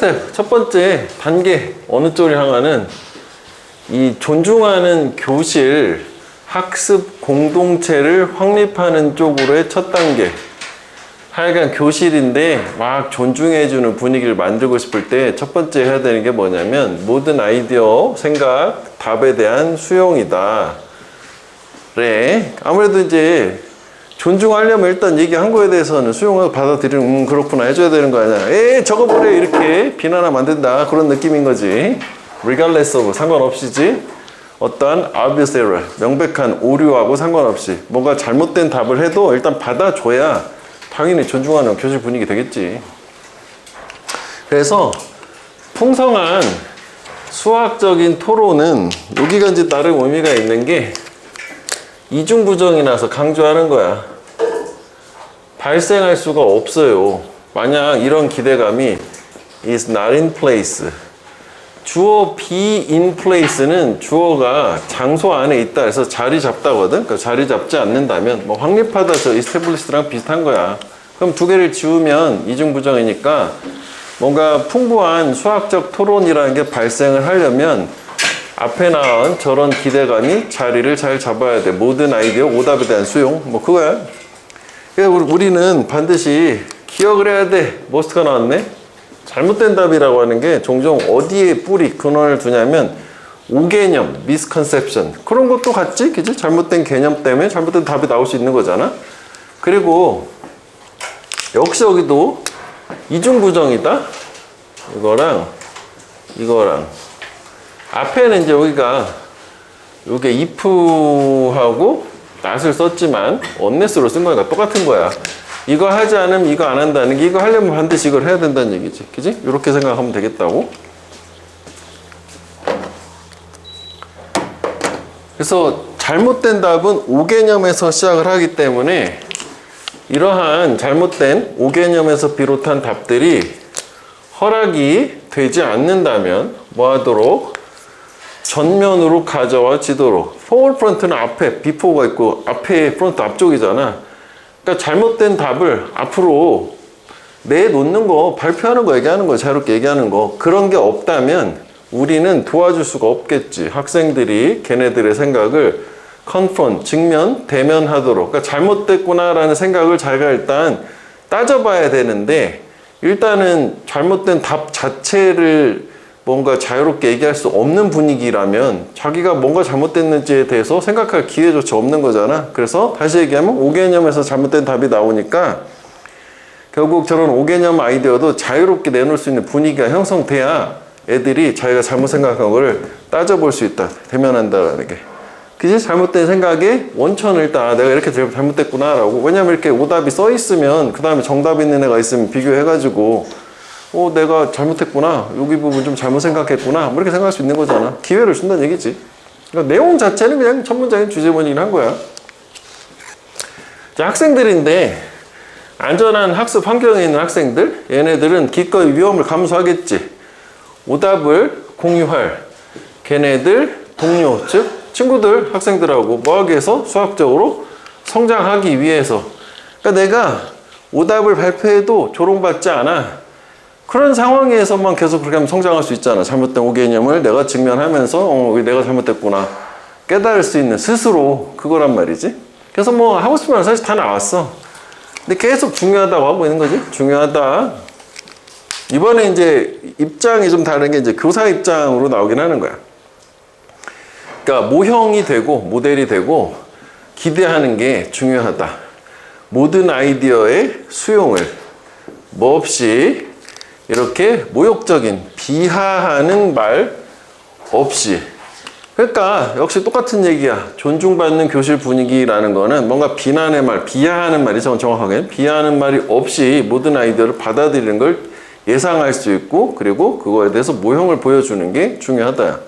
첫 번째 단계 어느 쪽을 향하는 이 존중하는 교실 학습 공동체를 확립하는 쪽으로의 첫 단계. 하여간 교실인데 막 존중해주는 분위기를 만들고 싶을 때 첫 번째 해야 되는 게 뭐냐면 모든 아이디어, 생각, 답에 대한 수용이다. 그래. 아무래도 이제 존중하려면 일단 얘기한 거에 대해서는 수용하고 받아들이는 그렇구나 해줘야 되는 거 아니야. 저거 뭐래 이렇게 비난하면 안 된다 그런 느낌인 거지. regardless of 상관없이지. 어떠한 obvious error 명백한 오류하고 상관없이 뭔가 잘못된 답을 해도 일단 받아줘야 당연히 존중하는 교실 분위기 되겠지. 그래서 풍성한 수학적인 토론은 여기가 이제 나름 의미가 있는 게 이중부정이라서 강조하는 거야. 발생할 수가 없어요. 만약 이런 기대감이 is not in place. 주어 be in place는 주어가 장소 안에 있다 해서 자리 잡다거든. 그러니까 자리 잡지 않는다면 뭐 확립하다 저 established랑 비슷한 거야. 그럼 두 개를 지우면 이중부정이니까 뭔가 풍부한 수학적 토론이라는 게 발생을 하려면 앞에 나온 저런 기대감이 자리를 잘 잡아야 돼. 모든 아이디어, 오답에 대한 수용. 뭐 그거야. 그래서 우리는 반드시 기억을 해야 돼. 머스트가 나왔네. 잘못된 답이라고 하는 게 종종 어디에 뿌리, 근원을 두냐면 오개념, misconception. 그런 것도 같지? 그치? 잘못된 개념 때문에 잘못된 답이 나올 수 있는 거잖아. 그리고 역시 여기도 이중부정이다. 이거랑 앞에는 이제 여기가 요게 if하고 not을 썼지만 unless로 쓴 거니까 똑같은 거야. 이거 하지 않으면 이거 안 한다는 게 이거 하려면 반드시 이걸 해야 된다는 얘기지. 그지? 이렇게 생각하면 되겠다고. 그래서 잘못된 답은 오개념에서 시작을 하기 때문에 이러한 잘못된 오개념에서 비롯한 답들이 허락이 되지 않는다면 뭐 하도록 전면으로 가져와지도록. forward front는 앞에 before가 있고 앞에 front 앞쪽이잖아. 그러니까 잘못된 답을 앞으로 내놓는 거, 발표하는 거, 얘기하는 거, 자유롭게 얘기하는 거 그런 게 없다면 우리는 도와줄 수가 없겠지. 학생들이 걔네들의 생각을 confront, 직면, 대면하도록. 그러니까 잘못됐구나라는 생각을 자기가 일단 따져봐야 되는데 일단은 잘못된 답 자체를 뭔가 자유롭게 얘기할 수 없는 분위기라면 자기가 뭔가 잘못됐는지에 대해서 생각할 기회조차 없는 거잖아. 그래서 다시 얘기하면 오개념에서 잘못된 답이 나오니까 결국 저런 오개념 아이디어도 자유롭게 내놓을 수 있는 분위기가 형성돼야 애들이 자기가 잘못 생각한 거를 따져볼 수 있다. 대면한다라는 게. 그지? 잘못된 생각의 원천을 일단 내가 이렇게 잘못됐구나 라고. 왜냐면 이렇게 오답이 써 있으면 그 다음에 정답 있는 애가 있으면 비교해가지고 내가 잘못했구나. 여기 부분 좀 잘못 생각했구나. 뭐 이렇게 생각할 수 있는 거잖아. 기회를 준다는 얘기지. 그러니까 내용 자체는 그냥 천문적인 주제문이긴 한 거야. 자, 학생들인데 안전한 학습 환경에 있는 학생들, 얘네들은 기꺼이 위험을 감수하겠지. 오답을 공유할 걔네들 동료, 즉 친구들, 학생들하고 뭐하기 위해서? 수학적으로 성장하기 위해서. 그러니까 내가 오답을 발표해도 조롱받지 않아. 그런 상황에서만 계속 그렇게 하면 성장할 수 있잖아. 잘못된 오개념을 내가 직면하면서 내가 잘못됐구나 깨달을 수 있는 스스로 그거란 말이지. 그래서 뭐 하고 싶은 말 사실 다 나왔어. 근데 계속 중요하다고 하고 있는 거지. 중요하다. 이번에 이제 입장이 좀 다른 게 이제 교사 입장으로 나오긴 하는 거야. 그러니까 모형이 되고 모델이 되고 기대하는 게 중요하다. 모든 아이디어의 수용을 뭐 없이 이렇게 모욕적인 비하하는 말 없이. 그러니까 역시 똑같은 얘기야. 존중받는 교실 분위기라는 거는 뭔가 비난의 말, 비하하는 말이 정확하게 비하하는 말이 없이 모든 아이디어를 받아들이는 걸 예상할 수 있고 그리고 그거에 대해서 모형을 보여주는 게 중요하다.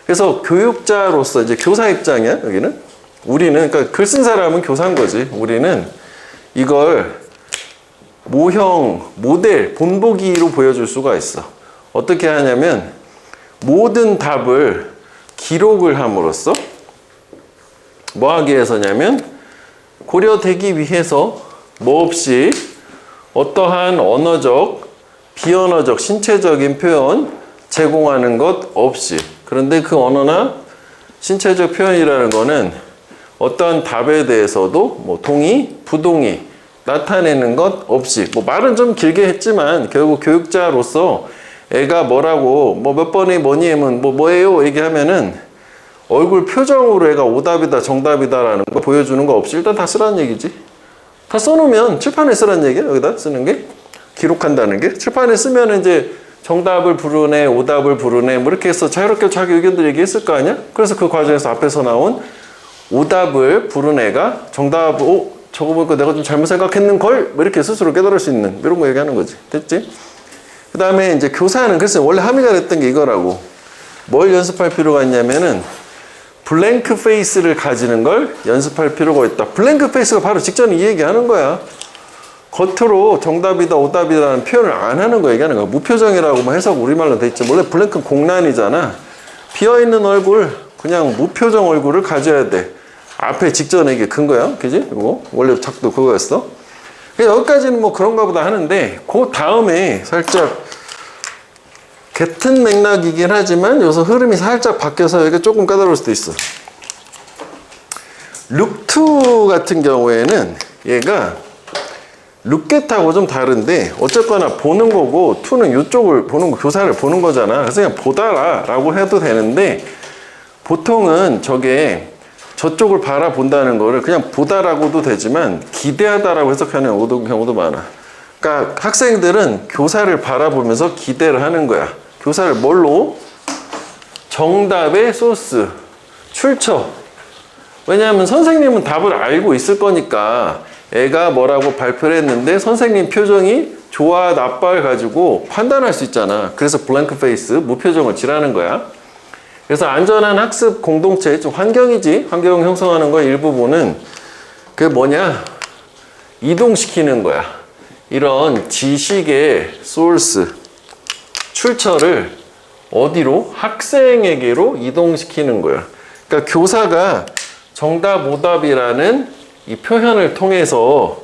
그래서 교육자로서 이제 교사 입장이야. 여기는 우리는 그러니까 글 쓴 사람은 교사인 거지. 우리는 이걸 모형, 모델, 본보기로 보여줄 수가 있어. 어떻게 하냐면 모든 답을 기록을 함으로써 뭐 하기 위해서냐면 고려되기 위해서 뭐 없이 어떠한 언어적 비언어적, 신체적인 표현 제공하는 것 없이. 그런데 그 언어나 신체적 표현이라는 거는 어떠한 답에 대해서도 뭐 동의, 부동의 나타내는 것 없이. 뭐 말은 좀 길게 했지만 결국 교육자로서 애가 뭐라고 뭐 몇 번이 뭐니 하면 뭐 뭐예요 얘기하면은 얼굴 표정으로 애가 오답이다 정답이다라는 거 보여주는 거 없이 일단 다 쓰라는 얘기지. 다 써놓으면 칠판에 쓰라는 얘기야. 여기다 쓰는 게 기록한다는 게 칠판에 쓰면 이제 정답을 부르네 오답을 부르네 뭐 이렇게 해서 자유롭게 자기 의견들 얘기했을 거 아니야. 그래서 그 과정에서 앞에서 나온 오답을 부른 애가 정답 저거 보니까 내가 좀 잘못 생각했는걸 뭐 이렇게 스스로 깨달을 수 있는 이런 거 얘기하는 거지. 됐지? 그 다음에 이제 교사는 그래서 원래 함의가 됐던 게 이거라고. 뭘 연습할 필요가 있냐면은 블랭크 페이스를 가지는 걸 연습할 필요가 있다. 블랭크 페이스가 바로 직전에 이 얘기하는 거야. 겉으로 정답이다 오답이다라는 표현을 안 하는 거 얘기하는 거야. 무표정이라고 뭐 해석 우리말로 돼 있지. 원래 블랭크는 공란이잖아. 비어있는 얼굴 그냥 무표정 얼굴을 가져야 돼. 앞에 직전에 이게 큰 거야. 그지? 이거 원래 작도 그거였어. 여기까지는 뭐 그런가 보다 하는데 그 다음에 살짝 같은 맥락이긴 하지만 여기서 흐름이 살짝 바뀌어서 여기가 조금 까다로울 수도 있어. 룩2 같은 경우에는 얘가 룩겟하고 좀 다른데 어쨌거나 보는 거고 투는 이쪽을 보는 거, 교사를 보는 거잖아. 그래서 그냥 보다라 라고 해도 되는데 보통은 저게 저쪽을 바라본다는 거를 그냥 보다라고도 되지만 기대하다라고 해석하는 경우도 많아. 그러니까 학생들은 교사를 바라보면서 기대를 하는 거야. 교사를 뭘로? 정답의 소스, 출처. 왜냐하면 선생님은 답을 알고 있을 거니까 애가 뭐라고 발표를 했는데 선생님 표정이 좋아 나빠를 가지고 판단할 수 있잖아. 그래서 블랭크 페이스, 무표정을 칠하는 거야. 그래서 안전한 학습 공동체, 좀 환경이지. 환경 형성하는 거의 일부분은 그게 뭐냐? 이동시키는 거야. 이런 지식의 소스, 출처를 어디로? 학생에게로 이동시키는 거야. 그러니까 교사가 정답, 오답이라는 이 표현을 통해서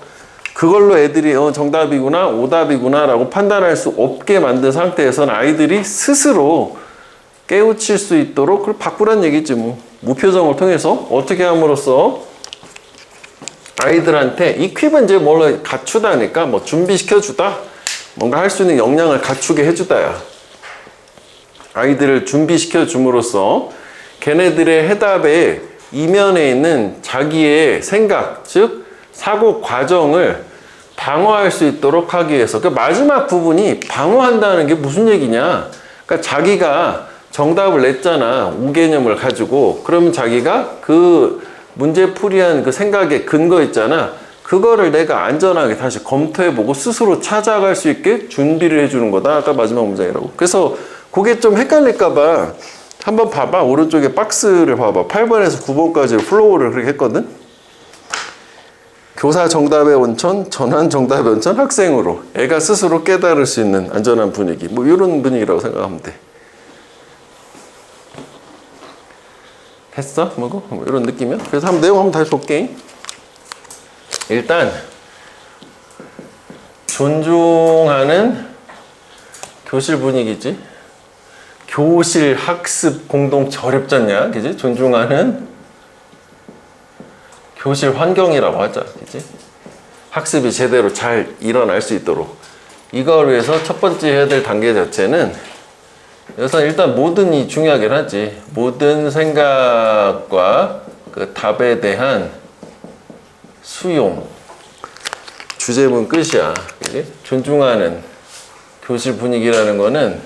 그걸로 애들이 정답이구나, 오답이구나 라고 판단할 수 없게 만든 상태에서는 아이들이 스스로 깨우칠 수 있도록 그걸 바꾸란 얘기지 뭐. 무표정을 통해서 어떻게 함으로써 아이들한테 이퀴브는 이제 뭘 갖추다니까 뭐 준비시켜주다 뭔가 할 수 있는 역량을 갖추게 해주다야. 아이들을 준비시켜 줌으로써 걔네들의 해답의 이면에 있는 자기의 생각, 즉 사고 과정을 방어할 수 있도록 하기 위해서. 그 마지막 부분이 방어한다는 게 무슨 얘기냐? 그러니까 자기가 정답을 냈잖아. 오개념을 가지고. 그러면 자기가 그 문제풀이한 그 생각의 근거 있잖아. 그거를 내가 안전하게 다시 검토해보고 스스로 찾아갈 수 있게 준비를 해주는 거다. 아까 마지막 문장이라고. 그래서 그게 좀 헷갈릴까봐 한번 봐봐. 오른쪽에 박스를 봐봐. 8번에서 9번까지 플로우를 그렇게 했거든. 교사 정답의 원천, 전환 정답의 원천, 학생으로. 애가 스스로 깨달을 수 있는 안전한 분위기. 뭐 이런 분위기라고 생각하면 돼. 했어? 뭐 이런 느낌이야? 그래서 한번 내용 한번 다시 볼게. 일단 존중하는 교실 분위기지. 교실 학습 공동체 어렵지 않냐? 그지? 존중하는 교실 환경이라고 하자. 그지? 학습이 제대로 잘 일어날 수 있도록. 이걸 위해서 첫 번째 해야 될 단계 자체는 여기서 일단 모든이 중요하긴 하지. 모든 생각과 그 답에 대한 수용. 주제문 끝이야. 그치? 존중하는 교실 분위기라는 거는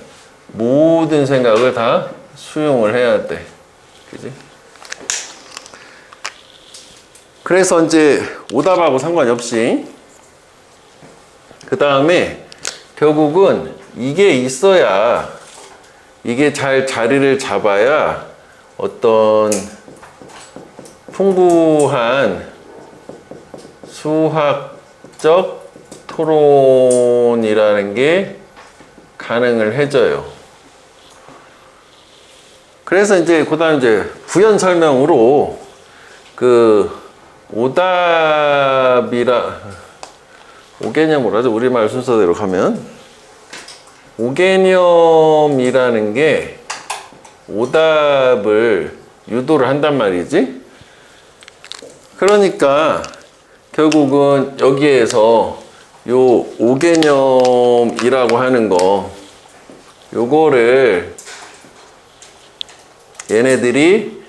모든 생각을 다 수용을 해야 돼. 그치? 그래서 이제 오답하고 상관이 없이 그 다음에 결국은 이게 있어야 이게 잘 자리를 잡아야 어떤 풍부한 수학적 토론이라는 게 가능을 해줘요. 그래서 이제 그다음 이제 부연 설명으로 그 오답이라 오개념으로 하죠. 우리말 순서대로 가면 오개념이라는 게 오답을 유도를 한단 말이지. 그러니까 결국은 여기에서 요 오개념이라고 하는 거, 요거를 얘네들이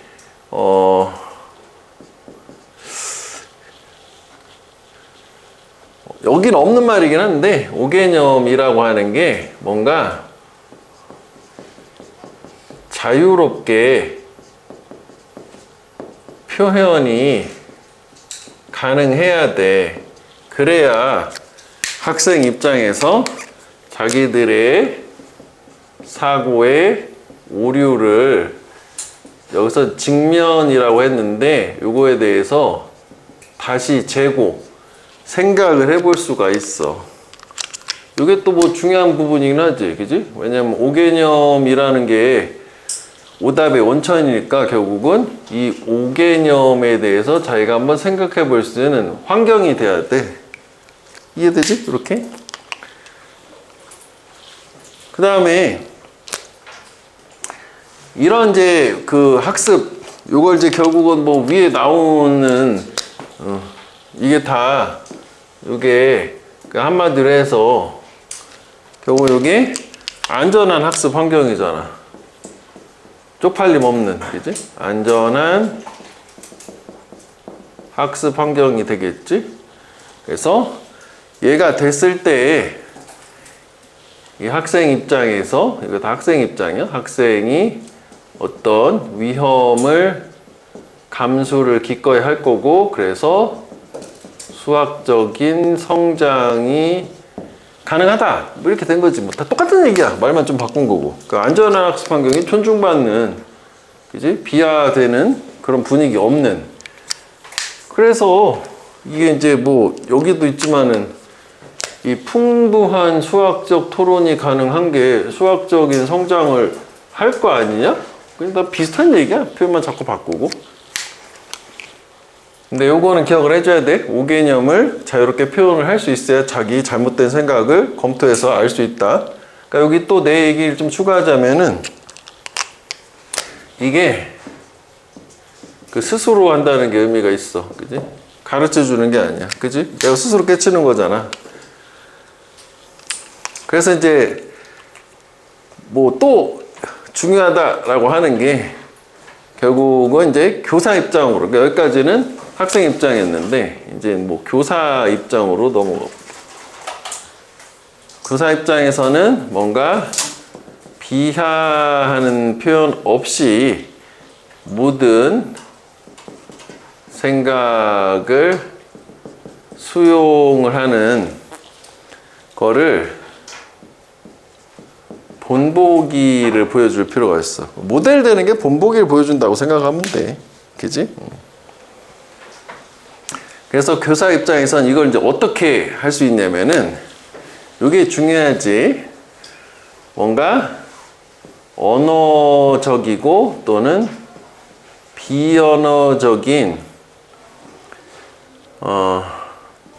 여긴 없는 말이긴 한데, 오개념이라고 하는 게 뭔가 자유롭게 표현이 가능해야 돼. 그래야 학생 입장에서 자기들의 사고의 오류를, 여기서 직면이라고 했는데 요거에 대해서 다시 재고 생각을 해볼 수가 있어. 이게 또 뭐 중요한 부분이긴 하지, 그지? 왜냐면 오개념이라는 게 오답의 원천이니까 결국은 이 오개념에 대해서 자기가 한번 생각해 볼 수 있는 환경이 돼야 돼. 이해되지? 이렇게? 그 다음에 이런 이제 그 학습, 요걸 이제 결국은 뭐 위에 나오는 이게 다 요게 그 한마디로 해서 결국 요게 안전한 학습 환경이잖아. 쪽팔림 없는, 그지? 안전한 학습 환경이 되겠지? 그래서 얘가 됐을 때 이 학생 입장에서, 이거 다 학생 입장이야. 학생이 어떤 위험을 감수를 기꺼이 할 거고, 그래서 수학적인 성장이 가능하다. 뭐 이렇게 된 거지. 뭐 다 똑같은 얘기야. 말만 좀 바꾼 거고. 그 안전한 학습 환경이 존중받는, 그지? 비하되는 그런 분위기 없는. 그래서 이게 이제 뭐 여기도 있지만은 이 풍부한 수학적 토론이 가능한 게 수학적인 성장을 할 거 아니냐? 그냥 다 비슷한 얘기야. 표현만 자꾸 바꾸고. 근데 요거는 기억을 해줘야 돼. 오개념을 자유롭게 표현을 할 수 있어야 자기 잘못된 생각을 검토해서 알 수 있다. 그러니까 여기 또 내 얘기를 좀 추가하자면은 이게 그 스스로 한다는 게 의미가 있어. 그지? 가르쳐 주는 게 아니야. 그지? 내가 스스로 깨치는 거잖아. 그래서 이제 뭐 또 중요하다라고 하는 게 결국은 이제 교사 입장으로, 그러니까 여기까지는 학생 입장이었는데 이제 뭐 교사 입장으로 넘어가. 교사 입장에서는 뭔가 비하하는 표현 없이 모든 생각을 수용을 하는 거를 본보기를 보여줄 필요가 있어. 모델 되는 게 본보기를 보여준다고 생각하면 돼. 그지? 그래서 교사 입장에선 이걸 이제 어떻게 할 수 있냐면은 이게 중요하지. 뭔가 언어적이고 또는 비언어적인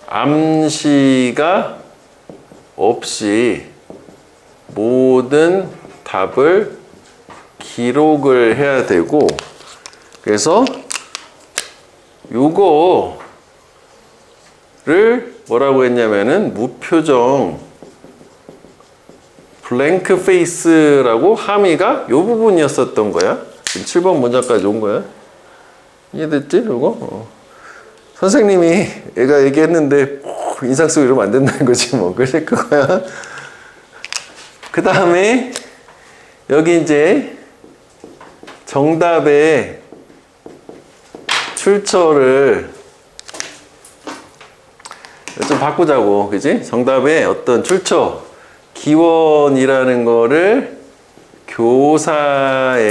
암시가 없이 모든 답을 기록을 해야 되고, 그래서 요거를 뭐라고 했냐면은 무표정 블랭크 페이스라고 함의가 요 부분이었었던 거야. 지금 7번 문장까지 온 거야. 이해됐지? 요거? 선생님이 얘가 얘기했는데 인상 쓰고 이러면 안 된다는 거지 뭐. 그래서 그거야. 그 다음에 여기 이제 정답의 출처를 좀 바꾸자고, 그지? 정답의 어떤 출처, 기원이라는 거를 교사에서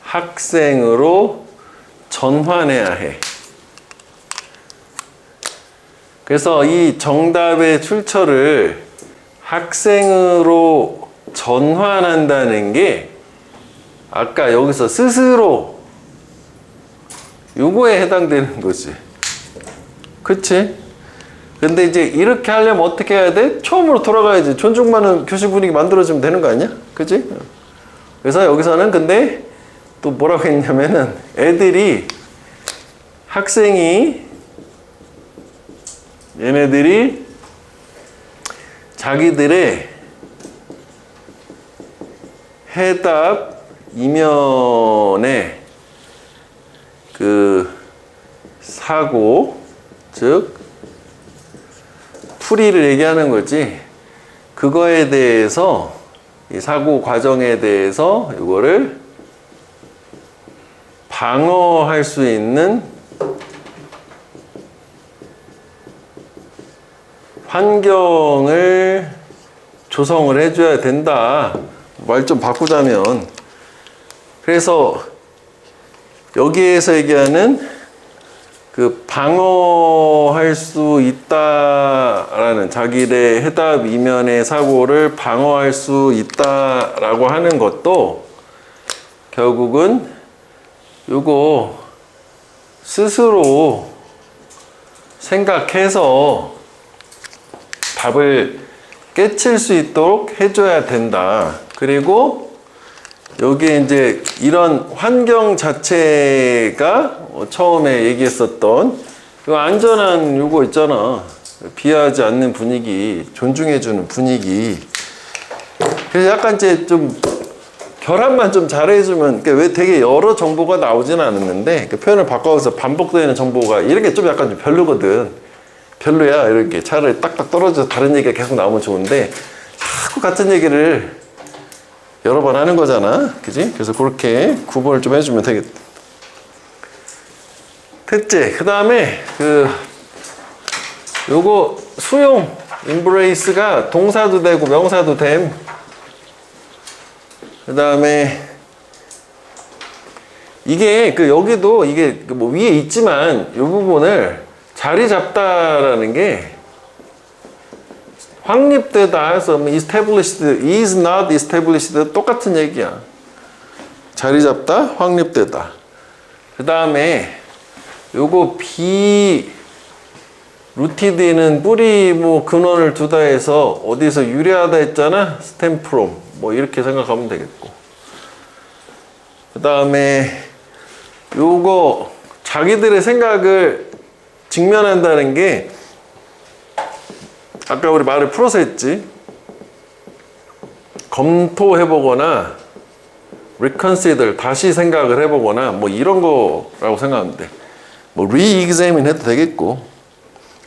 학생으로 전환해야 해. 그래서 이 정답의 출처를 학생으로 전환한다는 게 아까 여기서 스스로 요거에 해당되는 거지. 그치? 근데 이제 이렇게 하려면 어떻게 해야 돼? 처음으로 돌아가야지. 존중받는 교실 분위기 만들어주면 되는 거 아니야? 그치? 그래서 여기서는 근데 또 뭐라고 했냐면은 얘네들이 자기들의 해답 이면에 그 사고, 즉 풀이를 얘기하는 거지. 그거에 대해서 이 사고 과정에 대해서 이거를 방어할 수 있는 환경을 조성을 해줘야 된다. 말 좀 바꾸자면, 그래서 여기에서 얘기하는 그 방어할 수 있다라는, 자기의 해답 이면의 사고를 방어할 수 있다라고 하는 것도 결국은 요거 스스로 생각해서 답을 깨칠 수 있도록 해줘야 된다. 그리고 여기에 이제 이런 환경 자체가 처음에 얘기했었던 요 안전한 요거 있잖아. 비하하지 않는 분위기, 존중해주는 분위기. 그래서 약간 이제 좀 결합만 좀 잘해주면, 왜 되게 여러 정보가 나오진 않았는데 그 표현을 바꿔서 반복되는 정보가 이렇게 좀 약간 좀 별로거든. 별로야. 이렇게 차라리 딱딱 떨어져서 다른 얘기가 계속 나오면 좋은데 자꾸 같은 얘기를 여러 번 하는 거잖아. 그지? 그래서 그렇게 구분을 좀 해주면 되겠다. 됐지? 그 다음에 요거 수용, embrace가 동사도 되고 명사도 됨. 그 다음에 이게 여기도 이게 뭐 위에 있지만 이 부분을 자리 잡다라는 게 확립되다 해서 established, is not established 똑같은 얘기야. 자리 잡다, 확립되다. 그 다음에 요거 be rooted는 뿌리 뭐 근원을 두다 해서 어디서 유래하다 했잖아. stem from 뭐 이렇게 생각하면 되겠고. 그 다음에 요거 자기들의 생각을 직면한다는 게 아까 우리 말을 풀어서 했지. 검토해보거나 reconsider, 다시 생각을 해보거나 뭐 이런 거라고 생각하면 돼. 뭐 re-examine 해도 되겠고,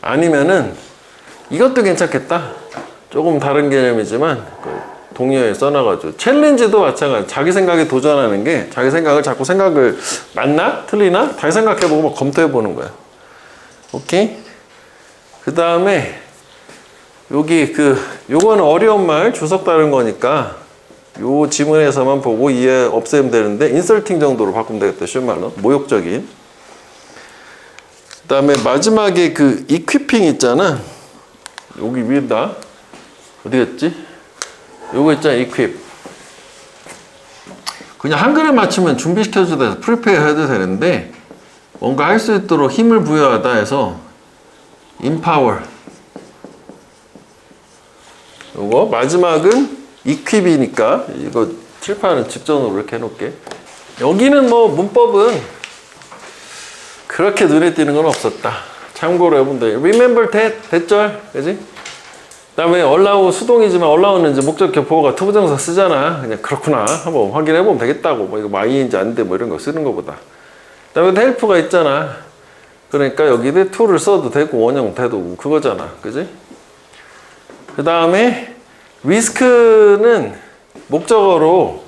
아니면은 이것도 괜찮겠다. 조금 다른 개념이지만 동료에 써놔가지고 챌린지도 마찬가지. 자기 생각에 도전하는 게, 자기 생각을 자꾸 생각을 맞나? 틀리나? 다시 생각해보고 막 검토해보는 거야. 오케이? 그 다음에 여기 요거는 어려운 말 주석 다른 거니까 요 지문에서만 보고 이해 없애면 되는데 인설팅 정도로 바꾸면 되겠다. 쉬운 말로 모욕적인. 그 다음에 마지막에 equipping 있잖아. 여기 위에다 어디였지? 요거 있잖아. equip. 그냥 한글에 맞추면 준비시켜줘야 돼서 프리페어 해도 되는데 뭔가 할 수 있도록 힘을 부여하다 해서 empower. 요거 마지막은 equip이니까 이거 칠판은 직전으로 이렇게 해놓을게. 여기는 뭐 문법은 그렇게 눈에 띄는 건 없었다. 참고로 해보면 돼. remember that, 대절, 그지? 그 다음에 allow 수동이지만 allow는 이제 목적격 보호가 투부정사 쓰잖아. 그냥 그렇구나 한번 확인해보면 되겠다고. 뭐 이거 my인지 아닌데 뭐 이런 거 쓰는 거보다. 그 다음에 help가 있잖아. 그러니까 여기에 to를 써도 되고 원형 돼도 그거잖아. 그지? 그 다음에 risk는 목적어로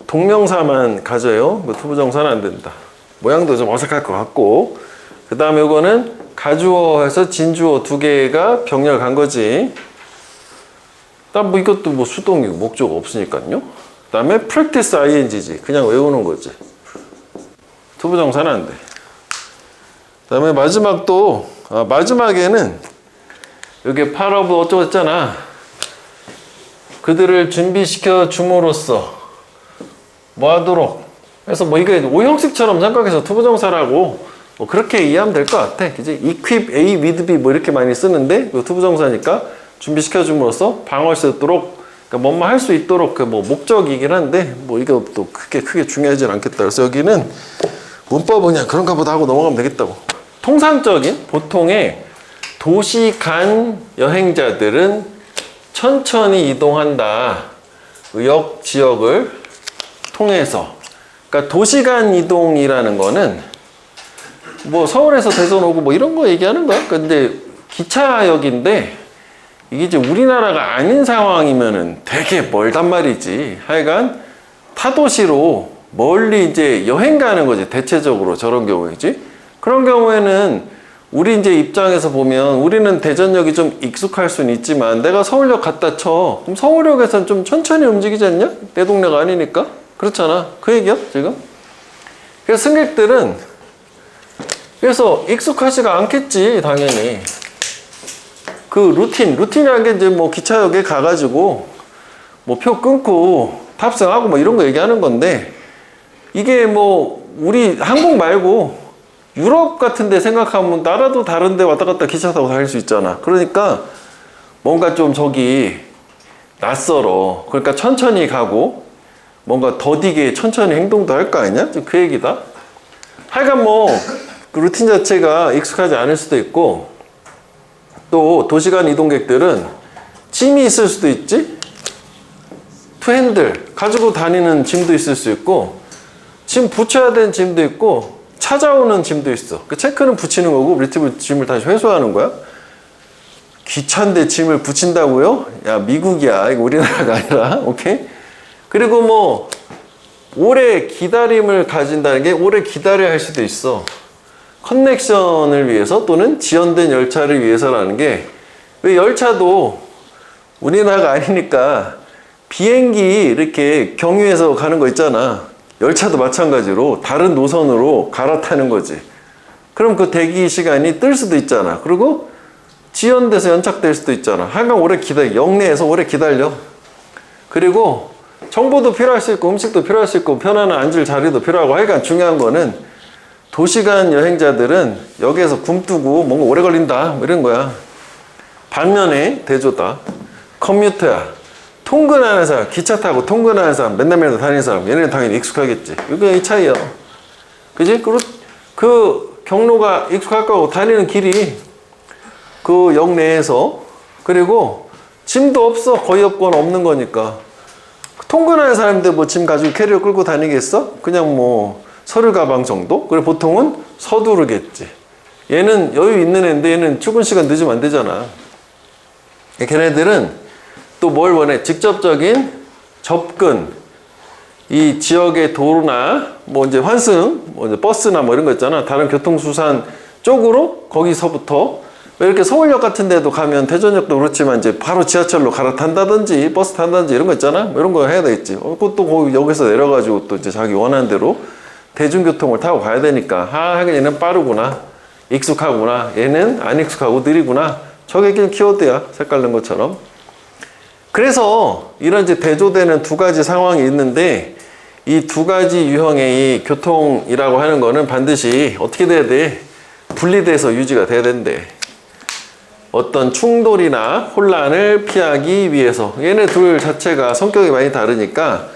동명사만 가져요. 뭐 투부정사는 안 된다. 모양도 좀 어색할 것 같고. 그 다음에 이거는 가주어에서 진주어 두 개가 병렬 간 거지. 뭐 이것도 뭐 수동이고 목적어 없으니까요. 그 다음에 practice ing지. 그냥 외우는 거지. 투부정사는 안 돼. 그 다음에 마지막에는 여기 파라브 어쩌고 했잖아. 그들을 준비시켜 줌으로써 뭐 하도록. 그래서 뭐 이게 오형식처럼 생각해서 투부정사라고 뭐 그렇게 이해하면 될 것 같아. 그지? equip A with B 뭐 이렇게 많이 쓰는데 그 투부정사니까 준비시켜줌으로써 방어할 수 있도록 그러니까 뭐뭐 할 수 있도록 그 뭐 목적이긴 한데 뭐 이거 또 크게 중요하진 않겠다. 그래서 여기는 문법은 그냥 그런가 보다 하고 넘어가면 되겠다고. 통상적인 보통의 도시 간 여행자들은 천천히 이동한다. 역 지역을 통해서. 그러니까 도시 간 이동이라는 거는 뭐 서울에서 대전 오고 뭐 이런 거 얘기하는 거야. 근데 기차역인데 이게 이제 우리나라가 아닌 상황이면은 되게 멀단 말이지. 하여간 타도시로 멀리 이제 여행 가는 거지. 대체적으로 저런 경우이지. 그런 경우에는 우리 이제 입장에서 보면 우리는 대전역이 좀 익숙할 수는 있지만 내가 서울역 갔다 쳐. 그럼 서울역에서는 좀 천천히 움직이지 않냐? 내 동네가 아니니까. 그렇잖아. 그 얘기야, 지금. 그래서 승객들은 그래서 익숙하지가 않겠지, 당연히. 그 루틴이라는 게 이제 뭐 기차역에 가가지고 뭐 표 끊고 탑승하고 뭐 이런 거 얘기하는 건데 이게 뭐 우리 한국 말고 유럽 같은 데 생각하면 나라도 다른 데 왔다 갔다 기차 타고 다닐 수 있잖아. 그러니까 뭔가 좀 저기 낯설어. 그러니까 천천히 가고 뭔가 더디게 천천히 행동도 할 거 아니냐? 그 얘기다. 하여간 뭐 그 루틴 자체가 익숙하지 않을 수도 있고 또 도시간 이동객들은 짐이 있을 수도 있지. 투핸들 가지고 다니는 짐도 있을 수 있고 짐 붙여야 되는 짐도 있고 찾아오는 짐도 있어. 그 체크는 붙이는 거고 리트브 짐을 다시 회수하는 거야. 기차인데 짐을 붙인다고요? 야, 미국이야. 이거 우리나라가 아니라. 오케이? 그리고 뭐 오래 기다림을 가진다는 게 오래 기다려야 할 수도 있어. 커넥션을 위해서 또는 지연된 열차를 위해서라는 게 왜 열차도 우리나라가 아니니까 비행기 이렇게 경유해서 가는 거 있잖아. 열차도 마찬가지로 다른 노선으로 갈아타는 거지. 그럼 그 대기 시간이 뜰 수도 있잖아. 그리고 지연돼서 연착될 수도 있잖아. 하여간 오래 기다려. 역내에서 오래 기다려. 그리고 정보도 필요할 수 있고 음식도 필요할 수 있고 편안한 앉을 자리도 필요하고 하여간 중요한 거는 도시간 여행자들은 여기에서 굼뜨고 뭔가 오래 걸린다 뭐 이런 거야. 반면에 대조다. 컴뮤터야. 통근하는 사람, 기차 타고 통근하는 사람, 맨날 다니는 사람 얘네는 당연히 익숙하겠지. 이게 이 차이야. 그지? 그리고 그 경로가 익숙할 거고 다니는 길이 그 역내에서 그리고 짐도 없어. 거의 없거나 없는 거니까. 통근하는 사람들 뭐 짐 가지고 캐리어 끌고 다니겠어? 그냥 뭐 서류 가방 정도? 그래 보통은 서두르겠지. 얘는 여유 있는 애인데 얘는 출근 시간 늦으면 안 되잖아. 걔네들은 또 뭘 원해? 직접적인 접근. 이 지역의 도로나 뭐 이제 환승, 뭐 이제 버스나 뭐 이런 거 있잖아. 다른 교통수산 쪽으로 거기서부터 왜 이렇게 서울역 같은 데도 가면 대전역도 그렇지만 이제 바로 지하철로 갈아탄다든지 버스 탄다든지 이런 거 있잖아. 뭐 이런 거 해야 되겠지. 그것도 거기 여기서 내려가지고 또 이제 자기 원하는 대로 대중교통을 타고 가야 되니까 하긴 얘는 빠르구나. 익숙하구나. 얘는 안 익숙하고 느리구나. 저게 길 키워드야. 색깔 낸 것처럼. 그래서 이런 이제 대조되는 두 가지 상황이 있는데 이 두 가지 유형의 이 교통이라고 하는 거는 반드시 어떻게 돼야 돼? 분리돼서 유지가 돼야 된대. 어떤 충돌이나 혼란을 피하기 위해서 얘네 둘 자체가 성격이 많이 다르니까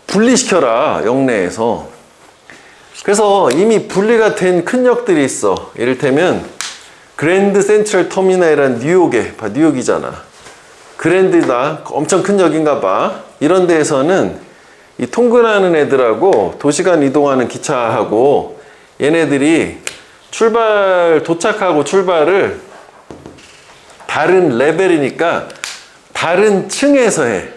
분리시켜라. 역내에서. 그래서 이미 분리가 된 큰 역들이 있어. 이를테면 그랜드 센트럴 터미널이란 뉴욕에 봐. 뉴욕이잖아. 그랜드다. 엄청 큰 역인가 봐. 이런 데에서는 이 통근하는 애들하고 도시간 이동하는 기차하고 얘네들이 도착하고 출발을 다른 레벨이니까 다른 층에서 해.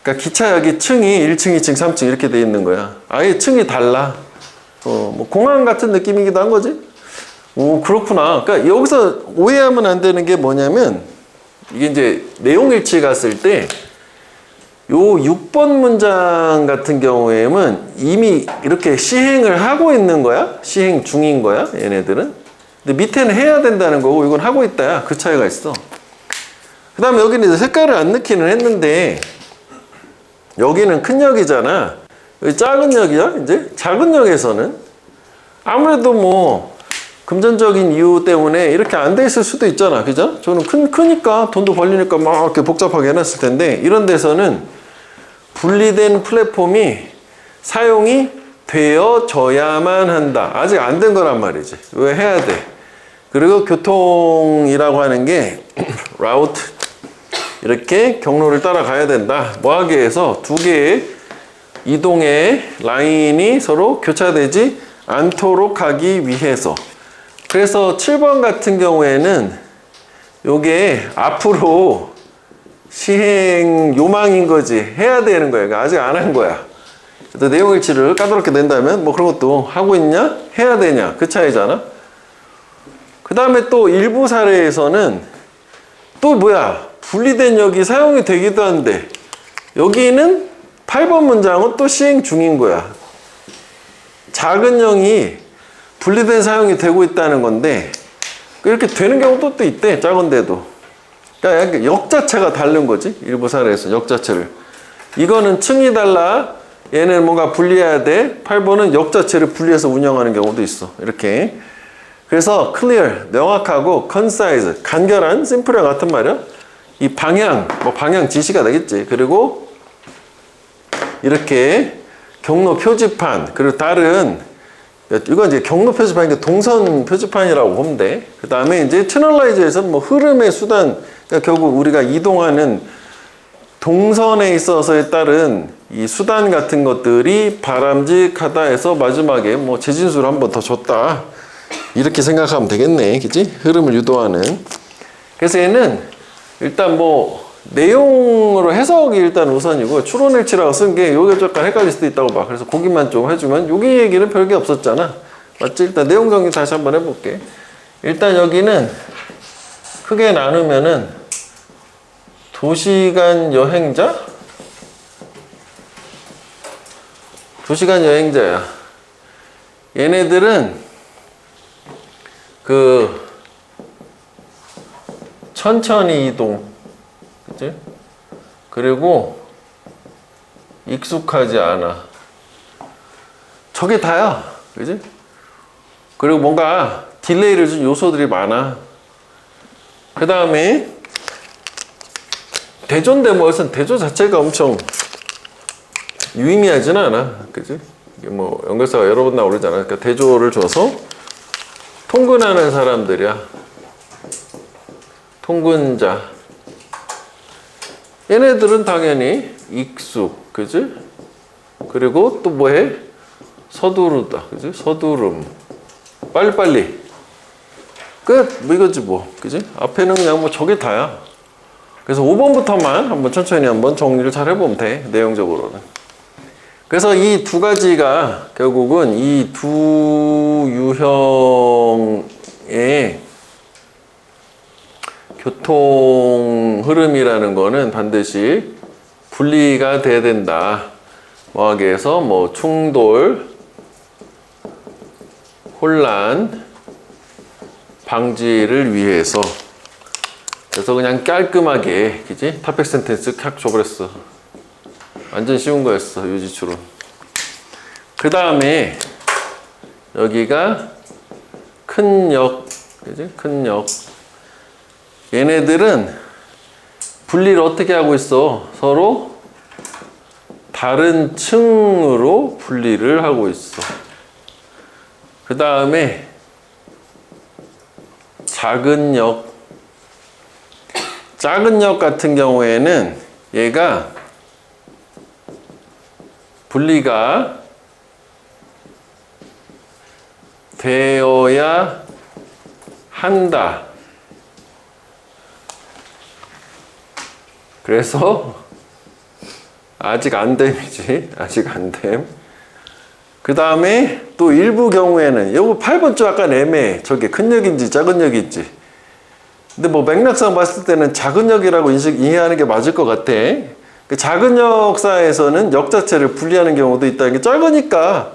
그러니까 기차역이 층이 1층, 2층, 3층 이렇게 돼 있는 거야. 아예 층이 달라. 뭐 공항 같은 느낌이기도 한 거지. 오, 그렇구나. 그러니까 여기서 오해하면 안 되는 게 뭐냐면 이게 이제 내용 일치 갔을 때 요 6번 문장 같은 경우에는 이미 이렇게 시행을 하고 있는 거야. 시행 중인 거야. 얘네들은. 근데 밑에는 해야 된다는 거고 이건 하고 있다야. 그 차이가 있어. 그 다음에 여기는 이제 색깔을 안 넣기는 했는데 여기는 큰 역이잖아. 여기 작은 역이야. 이제 작은 역에서는 아무래도 뭐 금전적인 이유 때문에 이렇게 안 돼 있을 수도 있잖아. 그죠? 저는 크니까 돈도 벌리니까 막 이렇게 복잡하게 해놨을 텐데 이런 데서는 분리된 플랫폼이 사용이 되어져야만 한다. 아직 안 된 거란 말이지. 왜 해야 돼? 그리고 교통이라고 하는 게 라우트 이렇게 경로를 따라가야 된다. 뭐 하기 위해서 두 개의 이동의 라인이 서로 교차되지 않도록 하기 위해서. 그래서 7번 같은 경우에는 요게 앞으로 시행 요망인 거지. 해야 되는 거야. 그러니까 아직 안 한 거야. 그래서 내용일치를 까다롭게 낸다면 뭐 그런 것도 하고 있냐? 해야 되냐? 그 차이잖아. 그 다음에 또 일부 사례에서는 또 뭐야? 분리된 역이 사용이 되기도 한데 여기는 8번 문장은 또 시행 중인 거야. 작은 역이 분리된 사용이 되고 있다는 건데 이렇게 되는 경우도 또 있대. 작은데도. 그러니까 역 자체가 다른 거지. 일부 사례에서 역 자체를. 이거는 층이 달라. 얘는 뭔가 분리해야 돼. 8번은 역 자체를 분리해서 운영하는 경우도 있어. 이렇게. 그래서 clear, 명확하고 concise, 간결한, 심플이랑 같은 말이야. 이 방향, 뭐 방향 지시가 되겠지. 그리고 이렇게 경로 표지판, 그리고 다른 이건 이제 경로 표지판이니까 동선 표지판이라고 보면 돼. 그 다음에 이제 채널라이즈에서는 뭐 흐름의 수단, 그러니까 결국 우리가 이동하는 동선에 있어서에 따른 이 수단 같은 것들이 바람직하다 해서 마지막에 뭐 재진수를 한 번 더 줬다. 이렇게 생각하면 되겠네. 그치? 흐름을 유도하는. 그래서 얘는 일단 뭐 내용으로 해석이 일단 우선이고 추론일치라고 쓴 게 요게 약간 헷갈릴 수도 있다고 봐. 그래서 거기만 좀 해주면 여기 얘기는 별게 없었잖아. 맞지? 일단 내용 정리 다시 한번 해볼게. 일단 여기는 크게 나누면은 도시간 여행자? 도시간 여행자야. 얘네들은 그 천천히 이동, 그치? 그리고 익숙하지 않아. 저게 다야, 그치? 그리고 뭔가 딜레이를 준 요소들이 많아. 그 다음에 대조인데 대조 자체가 엄청 유의미하진 않아, 그치? 이게 뭐 연결사가 여러 번 나오잖아. 그러니까 대조를 줘서 통근하는 사람들이야. 통근자. 얘네들은 당연히 익숙, 그지? 그리고 또 뭐해? 서두르다, 그지? 서두름. 빨리빨리. 끝! 뭐 이거지 뭐, 그지? 앞에는 그냥 뭐 저게 다야. 그래서 5번부터만 한번 천천히 한번 정리를 잘 해보면 돼, 내용적으로는. 그래서 이 두 가지가 결국은 이 두 유형의 교통 흐름이라는 거는 반드시 분리가 돼야 된다. 뭐 하기 위해서 뭐 충돌, 혼란 방지를 위해서. 그래서 그냥 깔끔하게, 그지? 탑백 센텐스 칵 줘버렸어. 완전 쉬운 거였어, 유지추론. 그 다음에 여기가 큰 역, 그지? 큰 역. 얘네들은 분리를 어떻게 하고 있어? 서로 다른 층으로 분리를 하고 있어. 그 다음에 작은 역. 작은 역 같은 경우에는 얘가 분리가 되어야 한다. 그래서 아직 안 됨이지. 아직 안 됨. 그 다음에 또 일부 경우에는 요거 8번 쪽 약간 애매해. 저게 큰 역인지 작은 역인지. 근데 뭐 맥락상 봤을 때는 작은 역이라고 이해하는 게 맞을 것 같아. 그 작은 역사에서는 역 자체를 분리하는 경우도 있다. 이게 작으니까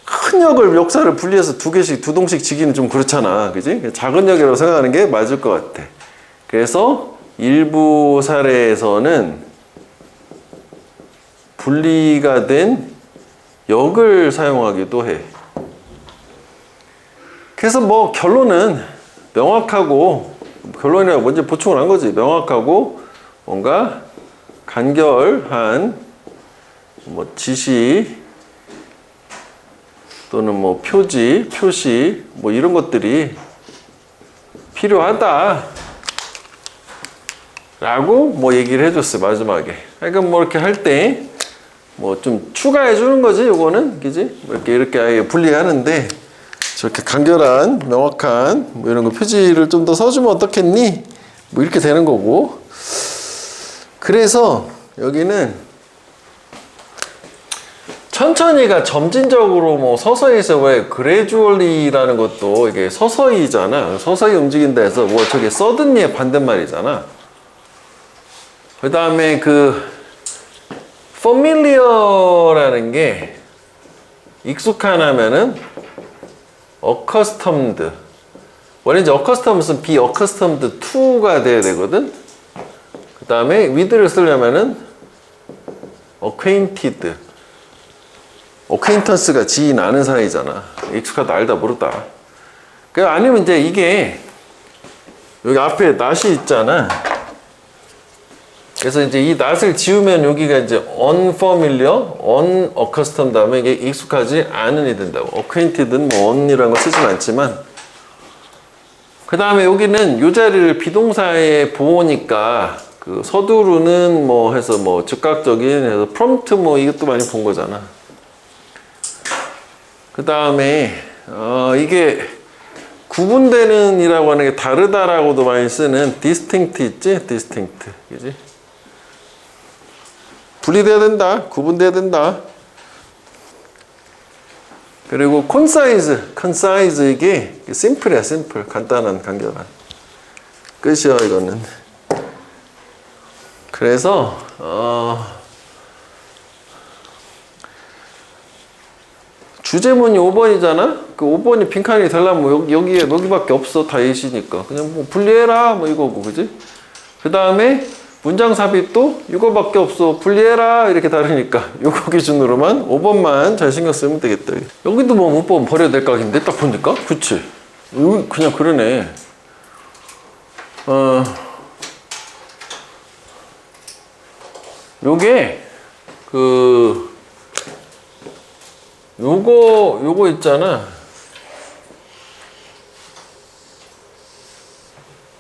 큰 역을 역사를 분리해서 두 개씩 두 동씩 지기는 좀 그렇잖아. 그지? 작은 역이라고 생각하는 게 맞을 것 같아. 그래서 일부 사례에서는 분리가 된 역을 사용하기도 해. 그래서 그래서 뭐 결론은 명확하고, 결론이라고 먼저 보충을 한 거지. 명확하고 뭔가 간결한 뭐 지시 또는 뭐 표지, 표시 뭐 이런 것들이 필요하다 라고 뭐 얘기를 해줬어요, 마지막에. 그러니까 뭐 이렇게 할 때 뭐 좀 추가해 주는 거지, 요거는. 그지? 뭐 이렇게 아예 분리하는데 저렇게 간결한, 명확한 뭐 이런 거 표지를 좀 더 써주면 어떻겠니? 뭐 이렇게 되는 거고. 그래서 여기는 천천히가 점진적으로 뭐 서서히에서 왜 gradually라는 것도 이게 서서히잖아. 서서히 움직인다 해서 뭐 저게 suddenly의 반대말이잖아. 그 다음에 그 familiar라는 게 익숙한 하면은 accustomed. 원래 이제 accustomed은 be accustomed to가 돼야 되거든. 그 다음에 with를 쓰려면은 acquainted. acquaintance가 지인 아는 사이잖아. 익숙하다, 알다, 모르다. 그 아니면 이제 이게 여기 앞에 not이 있잖아. 그래서 이제 이 not을 지우면 여기가 이제 unfamiliar, unaccustomed 다음에 이게 익숙하지 않은이 된다고. acquainted는 뭐 on이라는 거 쓰진 않지만. 그 다음에 여기는 요 자리를 비동사에 보니까 그 서두르는 뭐 해서 뭐 즉각적인 해서 prompt 뭐 이것도 많이 본 거잖아. 그 다음에 이게 구분되는 이라고 하는 게 다르다라고도 많이 쓰는 distinct 있지? distinct. 그지? 분리돼야 된다. 구분돼야 된다. 그리고 concise 이게 simple이야, simple. 간단한, 간결한. 끝이야, 이거는. 그래서 주제문이 5번이잖아? 그 5번이 빈칸이 되려면 뭐 여기밖에 없어. 다 예시니까. 그냥 뭐 분리해라. 뭐 이거고, 그지? 그 다음에 문장 삽입도 이거밖에 없어. 분리해라. 이렇게 다르니까. 요거 기준으로만 5번만 잘 신경 쓰면 되겠다. 여기도 뭐 문법은 버려야 될 각인데, 딱 보니까. 그치? 그냥 그러네. 요게, 요거 있잖아.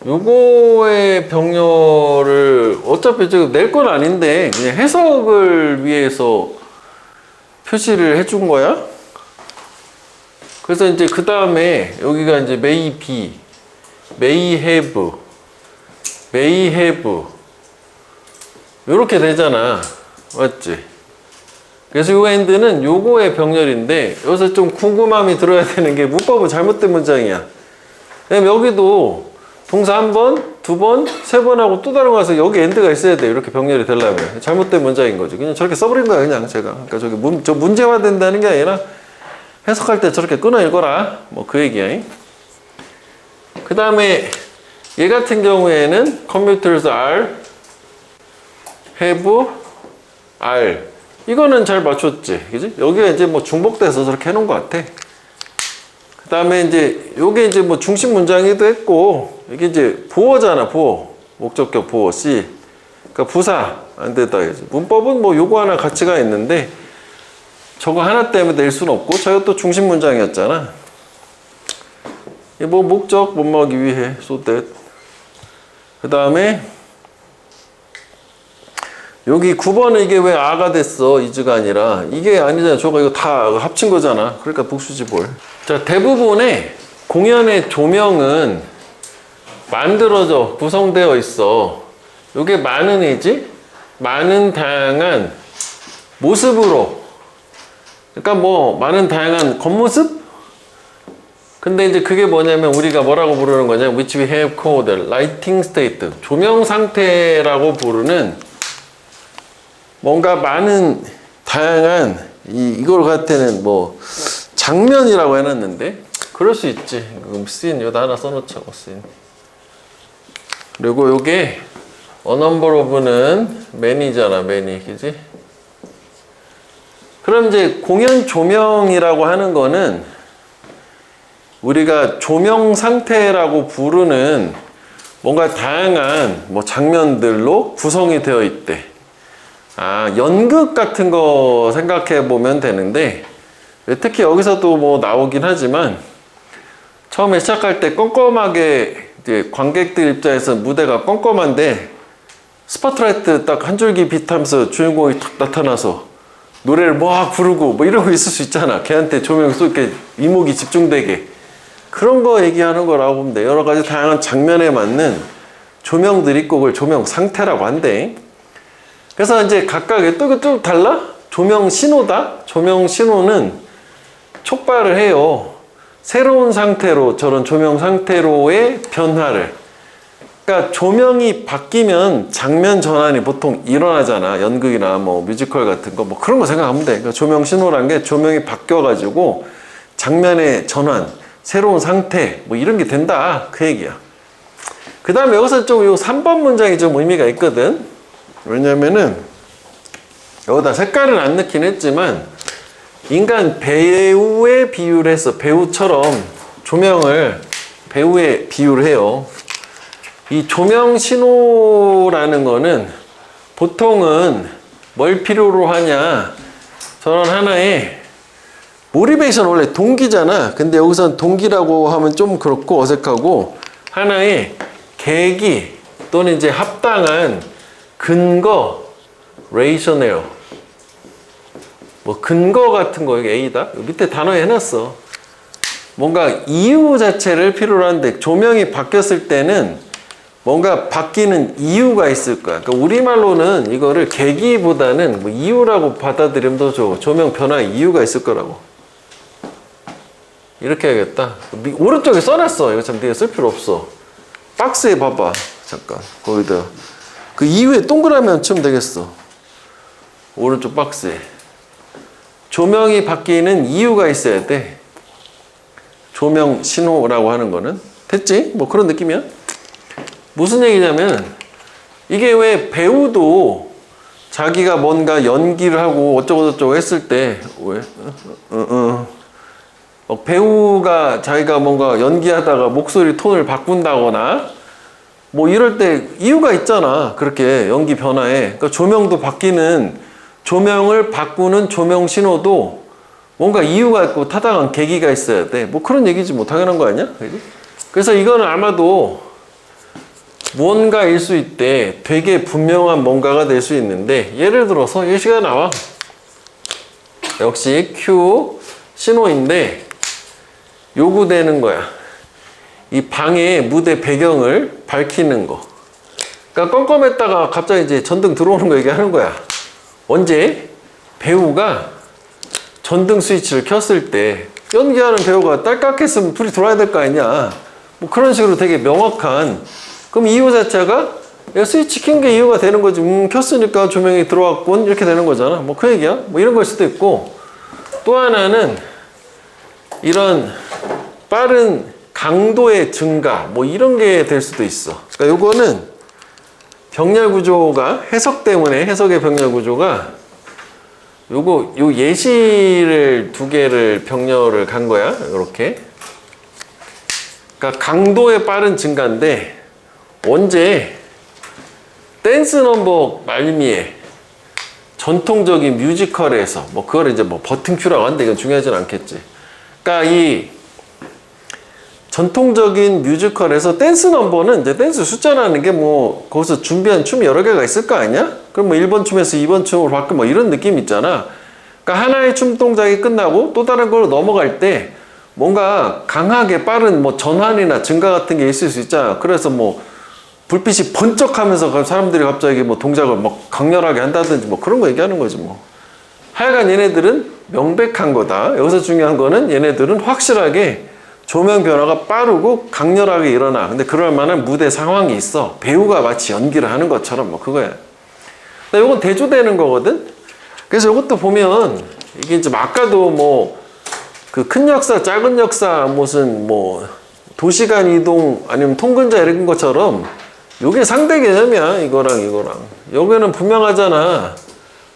요거의 병렬을 어차피 지금 낼 건 아닌데 그냥 해석을 위해서 표시를 해준 거야. 그래서 이제 그 다음에 여기가 이제 may be, may have, may have 요렇게 되잖아. 맞지? 그래서 요 end는 요거의 병렬인데 여기서 좀 궁금함이 들어야 되는 게 문법은 잘못된 문장이야. 왜냐면 여기도 동사 한 번, 두 번, 세 번 하고 또 다른 거 가서 여기 end가 있어야 돼. 이렇게 병렬이 되려면. 잘못된 문장인 거지. 그냥 저렇게 써버린 거야, 그냥 제가. 그러니까 저기 문제화 된다는 게 아니라 해석할 때 저렇게 끊어 읽어라. 뭐 그 얘기야. 그 다음에 얘 같은 경우에는 computers are, have, are. 이거는 잘 맞췄지. 그지? 여기가 이제 뭐 중복돼서 저렇게 해놓은 것 같아. 그 다음에 이제 요게 이제 뭐 중심 문장이기도 했고, 이게 이제 보어잖아, 보어. 목적격 보어, C. 그러니까 부사. 안 된다. 문법은 뭐 요거 하나 가치가 있는데, 저거 하나 때문에 낼 수는 없고, 저것도 중심 문장이었잖아. 뭐 목적, 뭐하기 위해, so that. 그 다음에, 여기 9번은 이게 왜 아가 됐어? 이즈가 아니라. 이게 아니잖아. 저거 이거 다 합친 거잖아. 그러니까 복수지 뭘. 자, 대부분의 공연의 조명은 만들어져, 구성되어 있어. 이게 많은 의지? 많은 다양한 모습으로. 그러니까 뭐, 많은 다양한 겉모습? 근데 이제 그게 뭐냐면 우리가 뭐라고 부르는 거냐? which we have called lighting state. 조명 상태라고 부르는 뭔가 많은 다양한 이걸 갖다는 뭐 장면이라고 해놨는데 그럴 수 있지. 그럼 scene 여기다 하나 써놓자고 scene. 그리고 요게 a number of는 many잖아, many, 그지? 그럼 이제 공연 조명이라고 하는 거는 우리가 조명 상태라고 부르는 뭔가 다양한 뭐 장면들로 구성이 되어 있대. 연극 같은 거 생각해 보면 되는데, 특히 여기서도 뭐 나오긴 하지만, 처음에 시작할 때 껌껌하게 이제 관객들 입장에서 무대가 껌껌한데, 스포트라이트 딱 한 줄기 빛 하면서 주인공이 탁 나타나서 노래를 막 부르고 뭐 이러고 있을 수 있잖아. 걔한테 조명이 쏘게 이목이 집중되게. 그런 거 얘기하는 거라고 보면 돼. 여러 가지 다양한 장면에 맞는 조명들이 그걸 조명 상태라고 한대. 그래서 이제 각각의 또 좀 달라? 조명 신호다? 조명 신호는 촉발을 해요. 새로운 상태로, 저런 조명 상태로의 변화를. 그러니까 조명이 바뀌면 장면 전환이 보통 일어나잖아. 연극이나 뭐 뮤지컬 같은 거, 뭐 그런 거 생각하면 돼. 그러니까 조명 신호란 게 조명이 바뀌어가지고 장면의 전환, 새로운 상태, 뭐 이런 게 된다. 그 얘기야. 그 다음에 여기서 좀 요 3번 문장이 좀 의미가 있거든. 왜냐면은 여기다 색깔은 안 넣긴 했지만 인간 배우에 비유를 해서 배우처럼 조명을 배우에 비유를 해요. 이 조명 신호라는 거는 보통은 뭘 필요로 하냐, 저런 하나의 모티베이션, 원래 동기잖아. 근데 여기선 동기라고 하면 좀 그렇고 어색하고, 하나의 계기 또는 이제 합당한 근거, 레이셔널, 뭐 근거 같은 거, 여기 A다. 밑에 단어에 해놨어. 뭔가 이유 자체를 필요로 하는데, 조명이 바뀌었을 때는 뭔가 바뀌는 이유가 있을 거야. 그러니까 우리말로는 이거를 계기보다는 뭐 이유라고 받아들이면 더 좋아. 조명 변화에 이유가 있을 거라고. 이렇게 해야겠다. 오른쪽에 써놨어. 이거 참 네가 쓸 필요 없어. 박스에 봐봐. 잠깐. 거기다. 그 이유에 동그라미 치면 되겠어. 오른쪽 박스에. 조명이 바뀌는 이유가 있어야 돼. 조명 신호라고 하는 거는. 됐지? 뭐 그런 느낌이야. 무슨 얘기냐면, 이게 왜 배우도 자기가 뭔가 연기를 하고 어쩌고저쩌고 했을 때, 왜? 배우가 자기가 뭔가 연기하다가 목소리 톤을 바꾼다거나 뭐 이럴 때 이유가 있잖아. 그렇게 연기 변화에. 그러니까 조명도 바뀌는, 조명을 바꾸는 조명 신호도 뭔가 이유가 있고 타당한 계기가 있어야 돼. 뭐 그런 얘기지. 뭐 당연한 거 아니야? 그래서 이거는 아마도 무언가일 수 있대. 되게 분명한 뭔가가 될 수 있는데, 예를 들어서 예시가 나와. 역시 Q 신호인데 요구되는 거야. 이 방의 무대 배경을 밝히는 거. 그러니까 껌껌했다가 갑자기 이제 전등 들어오는 거 얘기하는 거야. 언제? 배우가 전등 스위치를 켰을 때, 연기하는 배우가 딸깍했으면 불이 들어와야 될 거 아니냐. 뭐 그런 식으로 되게 명확한, 그럼 이유 자체가 스위치 킨 게 이유가 되는 거지. 켰으니까 조명이 들어왔군. 이렇게 되는 거잖아. 뭐 그 얘기야. 뭐 이런 걸 수도 있고, 또 하나는 이런 빠른 강도의 증가, 뭐 이런 게 될 수도 있어. 그러니까 요거는 병렬 구조가 해석 때문에, 해석의 병렬 구조가 요 예시를 두 개를 병렬을 간 거야. 요렇게. 그러니까 강도의 빠른 증가인데, 언제? 댄스 넘버 말미에 전통적인 뮤지컬에서, 뭐 그걸 이제 뭐 버튼 큐라고 하는데 이건 중요하진 않겠지. 그러니까 이 전통적인 뮤지컬에서 댄스 넘버는 이제 댄스 숫자라는 게 뭐 거기서 준비한 춤이 여러 개가 있을 거 아니야? 그럼 뭐 1번 춤에서 2번 춤으로 바뀌고 뭐 이런 느낌 있잖아. 그러니까 하나의 춤 동작이 끝나고 또 다른 걸로 넘어갈 때 뭔가 강하게 빠른 뭐 전환이나 증가 같은 게 있을 수 있잖아. 그래서 뭐 불빛이 번쩍하면서 사람들이 갑자기 뭐 동작을 막 강렬하게 한다든지 뭐 그런 거 얘기하는 거지 뭐. 하여간 얘네들은 명백한 거다. 여기서 중요한 거는 얘네들은 확실하게 조명 변화가 빠르고 강렬하게 일어나. 근데 그럴 만한 무대 상황이 있어. 배우가 마치 연기를 하는 것처럼 뭐 그거야. 근데 이건 대조되는 거거든. 그래서 이것도 보면 이게 이제 아까도 뭐 그 큰 역사, 작은 역사, 무슨 뭐 도시간 이동 아니면 통근자 이런 것처럼 요게 상대 개념이야. 이거랑 여기는 분명하잖아.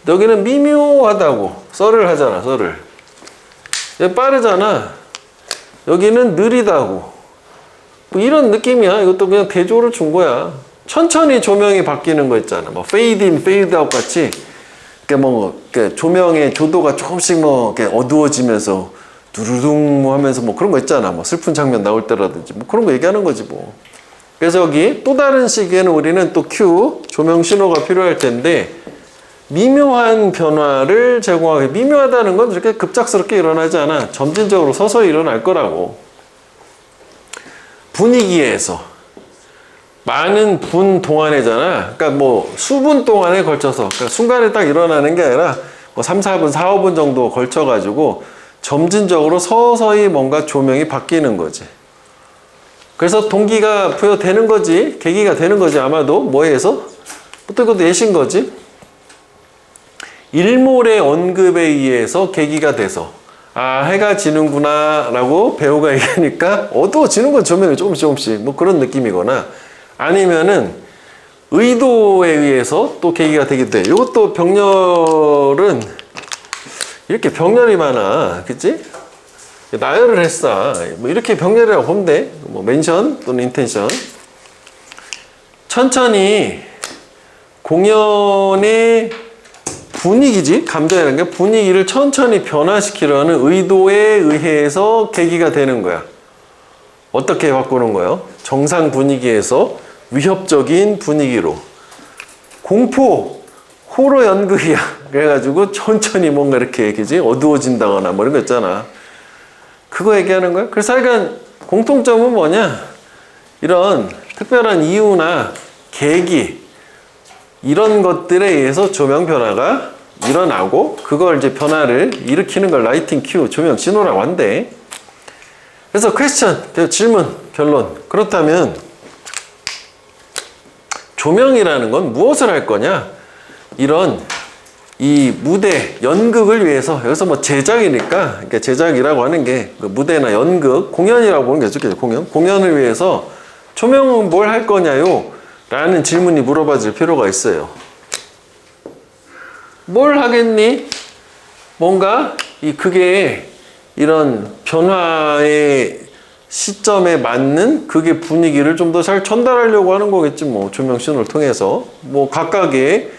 여기는 미묘하다고 썰을 하잖아. 썰을. 얘 빠르잖아. 여기는 느리다고. 뭐 이런 느낌이야. 이것도 그냥 대조를 준 거야. 천천히 조명이 바뀌는 거 있잖아. 뭐 페이드 인, 페이드 아웃 같이. 그러니까 뭐 조명의 조도가 조금씩 뭐 이렇게 어두워지면서 두루둥 뭐 하면서 뭐 그런 거 있잖아. 뭐 슬픈 장면 나올 때라든지 뭐 그런 거 얘기하는 거지 뭐. 그래서 여기 또 다른 시기에는 우리는 또 Q 조명 신호가 필요할 텐데 미묘한 변화를 제공하게. 미묘하다는 건 이렇게 급작스럽게 일어나지 않아. 점진적으로 서서히 일어날 거라고. 분위기에서 많은 분 동안에잖아. 그러니까 뭐 수분 동안에 걸쳐서, 그러니까 순간에 딱 일어나는 게 아니라 뭐 3, 4분, 4, 5분 정도 걸쳐가지고 점진적으로 서서히 뭔가 조명이 바뀌는 거지. 그래서 동기가 부여되는 거지. 계기가 되는 거지. 아마도 뭐에 의해서? 또 이것도 예신 거지. 일몰의 언급에 의해서 계기가 돼서 아, 해가 지는구나 라고 배우가 얘기하니까 어두워지는 건 조명이 조금씩 뭐 그런 느낌이거나, 아니면은 의도에 의해서 또 계기가 되기도 해. 이것도 병렬은 이렇게 병렬이 많아. 그치? 나열을 했어. 뭐 이렇게 병렬이라고 보면 돼. 뭐 멘션 또는 인텐션. 천천히 공연의 분위기지, 감정이라는 게 분위기를 천천히 변화시키려는 의도에 의해서 계기가 되는 거야. 어떻게 바꾸는 거예요? 정상 분위기에서 위협적인 분위기로. 공포, 호러 연극이야. 그래가지고 천천히 뭔가 이렇게 그지? 어두워진다거나 뭐 이런 거 있잖아. 그거 얘기하는 거야. 그래서 하여간 공통점은 뭐냐? 이런 특별한 이유나 계기, 이런 것들에 의해서 조명 변화가 일어나고, 그걸 이제 변화를 일으키는 걸 라이팅 큐, 조명 신호라고 한대. 그래서 퀘스천, 질문, 결론. 그렇다면 조명이라는 건 무엇을 할 거냐? 이런 이 무대, 연극을 위해서, 여기서 뭐 제작이니까, 그러니까 제작이라고 하는 게 그 무대나 연극, 공연이라고 보는 게 좋겠죠. 공연을 위해서 조명은 뭘 할 거냐요? 라는 질문이 물어봐질 필요가 있어요. 뭘 하겠니? 뭔가 그게 이런 변화의 시점에 맞는 그게 분위기를 좀 더 잘 전달하려고 하는 거겠지 뭐. 조명 신호를 통해서 뭐 각각의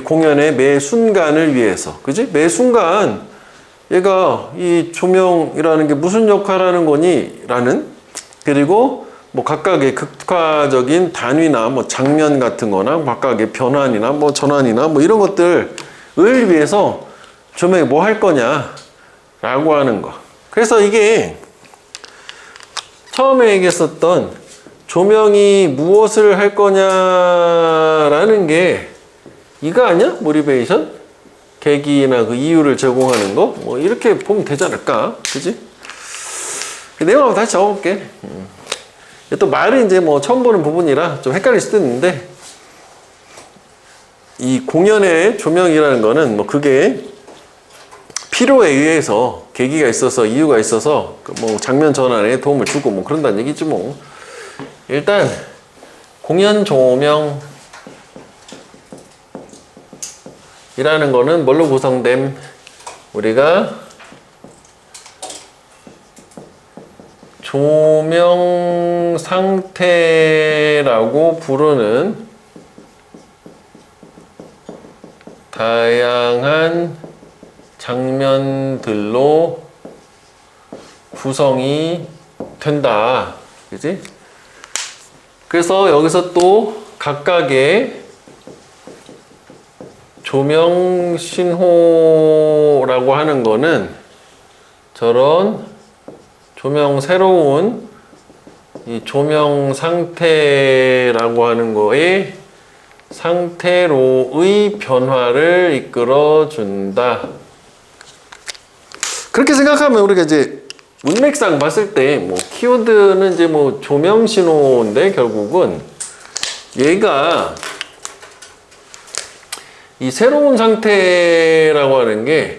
공연의 매 순간을 위해서, 그지? 매 순간 얘가 이 조명이라는 게 무슨 역할을 하는 거니? 라는, 그리고 뭐 각각의 극화적인 단위나 뭐 장면 같은 거나 각각의 변환이나 뭐 전환이나 뭐 이런 것들을 위해서 조명이 뭐 할 거냐 라고 하는 거. 그래서 이게 처음에 얘기했었던 조명이 무엇을 할 거냐라는 게 이거 아니야? 모티베이션? 계기나 그 이유를 제공하는 거? 뭐 이렇게 보면 되지 않을까? 그지? 내용 한번 다시 적어볼게. 또 말이 이제 뭐 처음 보는 부분이라 좀 헷갈릴 수도 있는데, 이 공연의 조명이라는 거는 뭐 그게 필요에 의해서 계기가 있어서 이유가 있어서 뭐 장면 전환에 도움을 주고 뭐 그런다는 얘기지 뭐. 일단 공연 조명 이라는 거는 뭘로 구성됨? 우리가 조명 상태라고 부르는 다양한 장면들로 구성이 된다. 그지? 그래서 여기서 또 각각의 조명 신호라고 하는 거는 저런 조명 새로운 이 조명 상태라고 하는 거에 상태로의 변화를 이끌어 준다. 그렇게 생각하면 우리가 이제 문맥상 봤을 때 뭐 키워드는 이제 뭐 조명 신호인데 결국은 얘가 이 새로운 상태라고 하는 게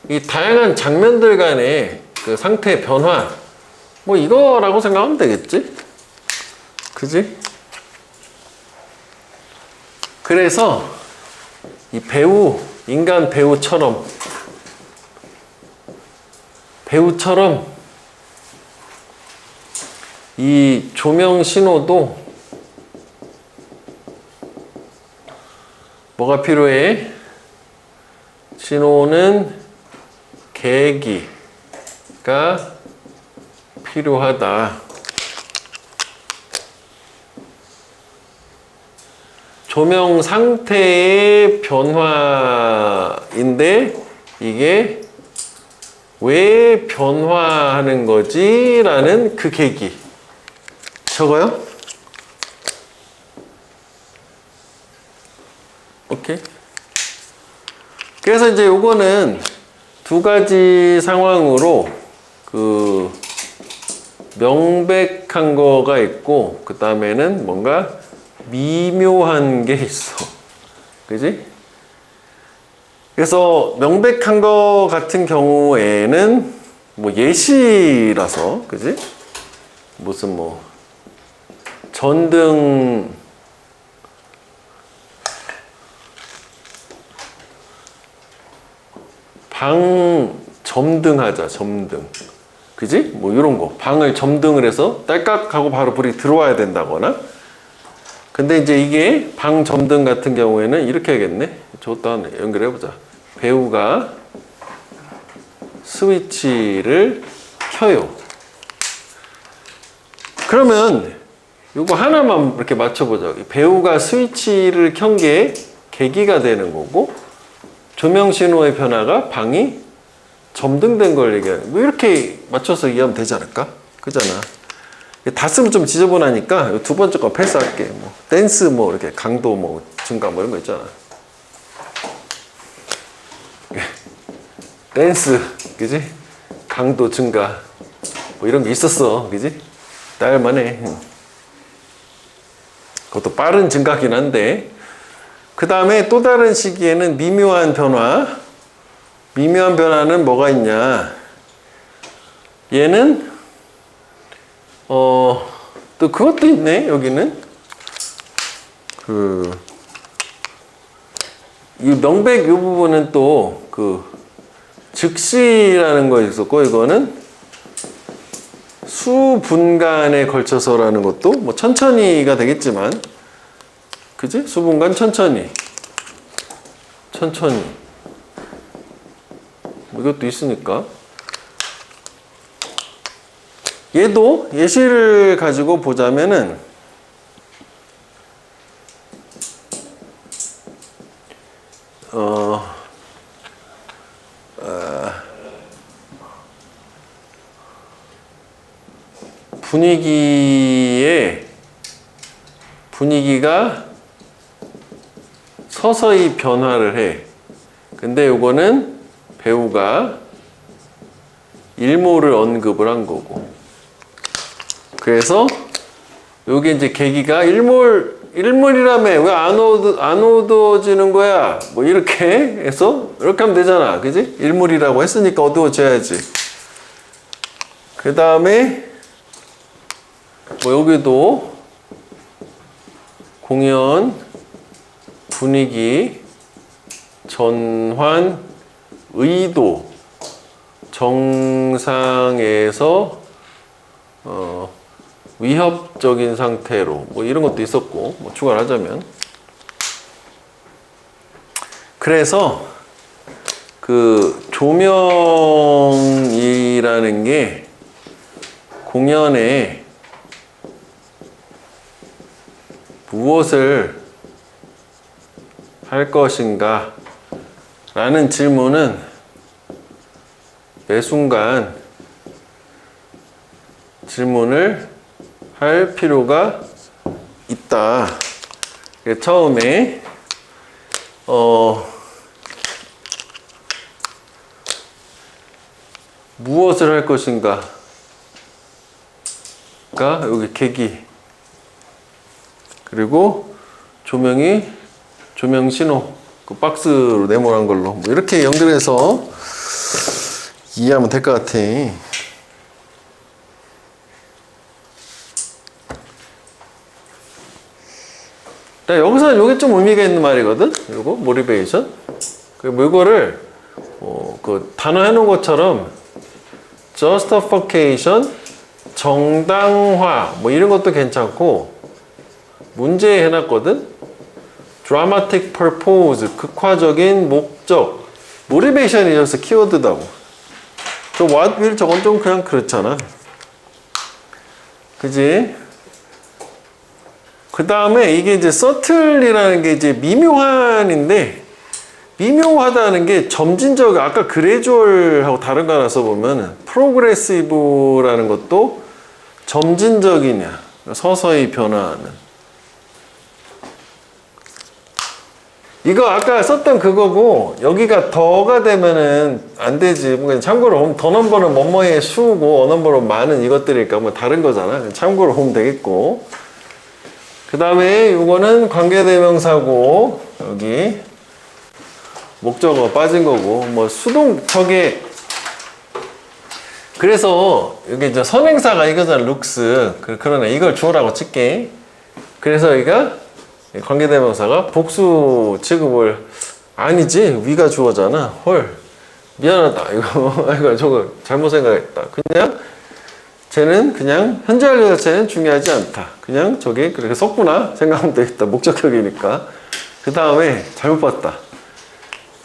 이 다양한 장면들 간의 그 상태 변화 뭐 이거라고 생각하면 되겠지? 그지? 그래서 이 배우, 인간 배우처럼 이 조명 신호도 뭐가 필요해? 신호는 계기가 필요하다. 조명 상태의 변화인데 이게 왜 변화하는 거지? 라는 그 계기. 적어요? 오케이. 그래서 이제 요거는 두 가지 상황으로 그 명백한 거가 있고 그 다음에는 뭔가 미묘한 게 있어. 그지? 그래서 명백한 거 같은 경우에는 뭐 예시라서, 그지? 무슨 뭐 전등 방 점등하자, 점등. 그지? 뭐 이런 거. 방을 점등을 해서 딸깍 하고 바로 불이 들어와야 된다거나. 근데 이제 이게 방 점등 같은 경우에는 이렇게 하겠네. 저것도 한번 연결해 보자. 배우가 스위치를 켜요. 그러면 이거 하나만 이렇게 맞춰보자. 배우가 스위치를 켠 게 계기가 되는 거고, 조명 신호의 변화가 방이 점등된 걸 얘기하는. 뭐 이렇게 맞춰서 이해하면 되지 않을까? 그잖아. 다 쓰면 좀 지저분하니까 두 번째 거 패스할게. 뭐 댄스 뭐 이렇게 강도 뭐 증가 뭐 이런 거 있잖아. 댄스, 그지? 강도 증가 뭐 이런 게 있었어, 그지? 딸만해. 그것도 빠른 증가긴 한데. 그 다음에 또 다른 시기에는 미묘한 변화. 미묘한 변화는 뭐가 있냐? 얘는 또 그것도 있네. 여기는 이 명백 이 부분은 또 그 즉시라는 거 있었고, 이거는 수분간에 걸쳐서라는 것도 뭐 천천히가 되겠지만, 그지? 수분간 천천히 뭐 이것도 있으니까. 얘도 예시를 가지고 보자면은 분위기가 서서히 변화를 해. 근데 요거는 배우가 일몰을 언급을 한 거고. 그래서 요게 이제 계기가 일몰이라며 왜 안 어두워지는 거야? 뭐 이렇게 해서 이렇게 하면 되잖아. 그지? 일몰이라고 했으니까 어두워져야지. 그 다음에 뭐 여기도 공연 분위기 전환 의도 정상에서 위협적인 상태로 뭐 이런 것도 있었고, 뭐 추가를 하자면. 그래서 그 조명이라는 게 공연에 무엇을 할 것인가 라는 질문은 매 순간 질문을 할 필요가 있다. 처음에 무엇을 할 것인가가 여기 계기, 그리고 조명 신호 그 박스로 네모난 걸로 뭐 이렇게 연결해서 이해하면 될 것 같아. 여기서 요게 좀 의미가 있는 말이거든. 요거 모티베이션. 뭐 이거를 그 단어 해놓은 것처럼 justification, 정당화 뭐 이런 것도 괜찮고 문제 해놨거든. dramatic purpose 극화적인 목적 motivation이어서 키워드다고. 저 what will 저건 좀 그냥 그렇잖아. 그지? 그 다음에 이게 이제 subtle이라는 게 이제 미묘한인데 미묘하다는 게 점진적, 아까 gradual하고 다른 거 하나 써보면 progressive라는 것도 점진적이냐, 서서히 변화하는. 이거 아까 썼던 그거고 여기가 더가 되면은 안 되지. 참고로 보면 더 넘버는 뭐뭐의 수고 어 넘버는 많은 이것들이니까 뭐 다른 거잖아. 참고로 보면 되겠고. 그 다음에 이거는 관계대명사고 여기 목적어 빠진 거고 뭐 수동 저게 그래서 여기 이제 선행사가 이거잖아. looks. 그러네. 이걸 주어라고 칠게. 그래서 여기가 관계대명사가 복수 취급을 아니지 위가 주어잖아. 헐 미안하다 이거 저거 잘못 생각했다. 그냥 쟤는 그냥 현재 완료 자체는 중요하지 않다. 그냥 저게 그렇게 썼구나 생각하면 되겠다. 목적격이니까. 그 다음에 잘못 봤다.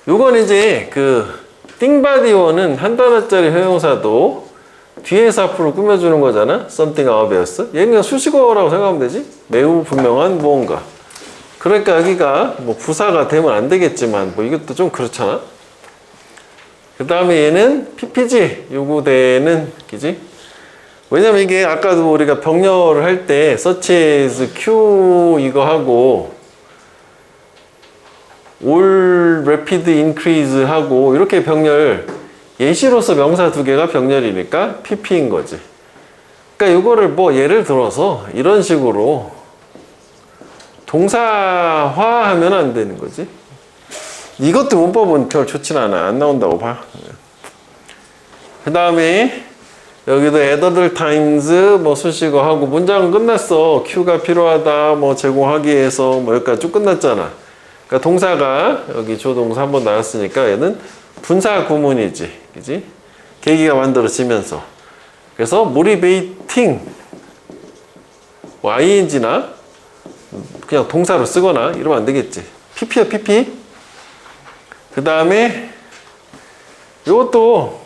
요건 이제 그 띵바디오는 한 단어짜리 형용사도 뒤에서 앞으로 꾸며주는 거잖아. something obvious. 얘는 그냥 수식어라고 생각하면 되지. 매우 분명한 무언가. 그러니까 여기가 뭐 부사가 되면 안 되겠지만 뭐 이것도 좀 그렇잖아. 그 다음에 얘는 PPG 요구되는 기지. 왜냐면 이게 아까도 우리가 병렬을 할 때 such as Q 이거 하고 all rapid increase 하고 이렇게 병렬 예시로서 명사 두 개가 병렬이니까 PP인 거지. 그러니까 이거를 뭐 예를 들어서 이런 식으로 동사화하면 안 되는 거지. 이것도 문법은 별 좋진 않아. 안 나온다고 봐. 그 다음에 여기도 at other times 뭐 수식어 하고 문장은 끝났어. Q가 필요하다 뭐 제공하기 위해서 뭐 여기까지 쭉 끝났잖아. 그러니까 동사가 여기 조동사 한번 나왔으니까 얘는 분사 구문이지. 그지? 계기가 만들어지면서. 그래서 motivating 뭐 ing나 그냥 동사로 쓰거나 이러면 안 되겠지. PP야 PP. 그 다음에 이것도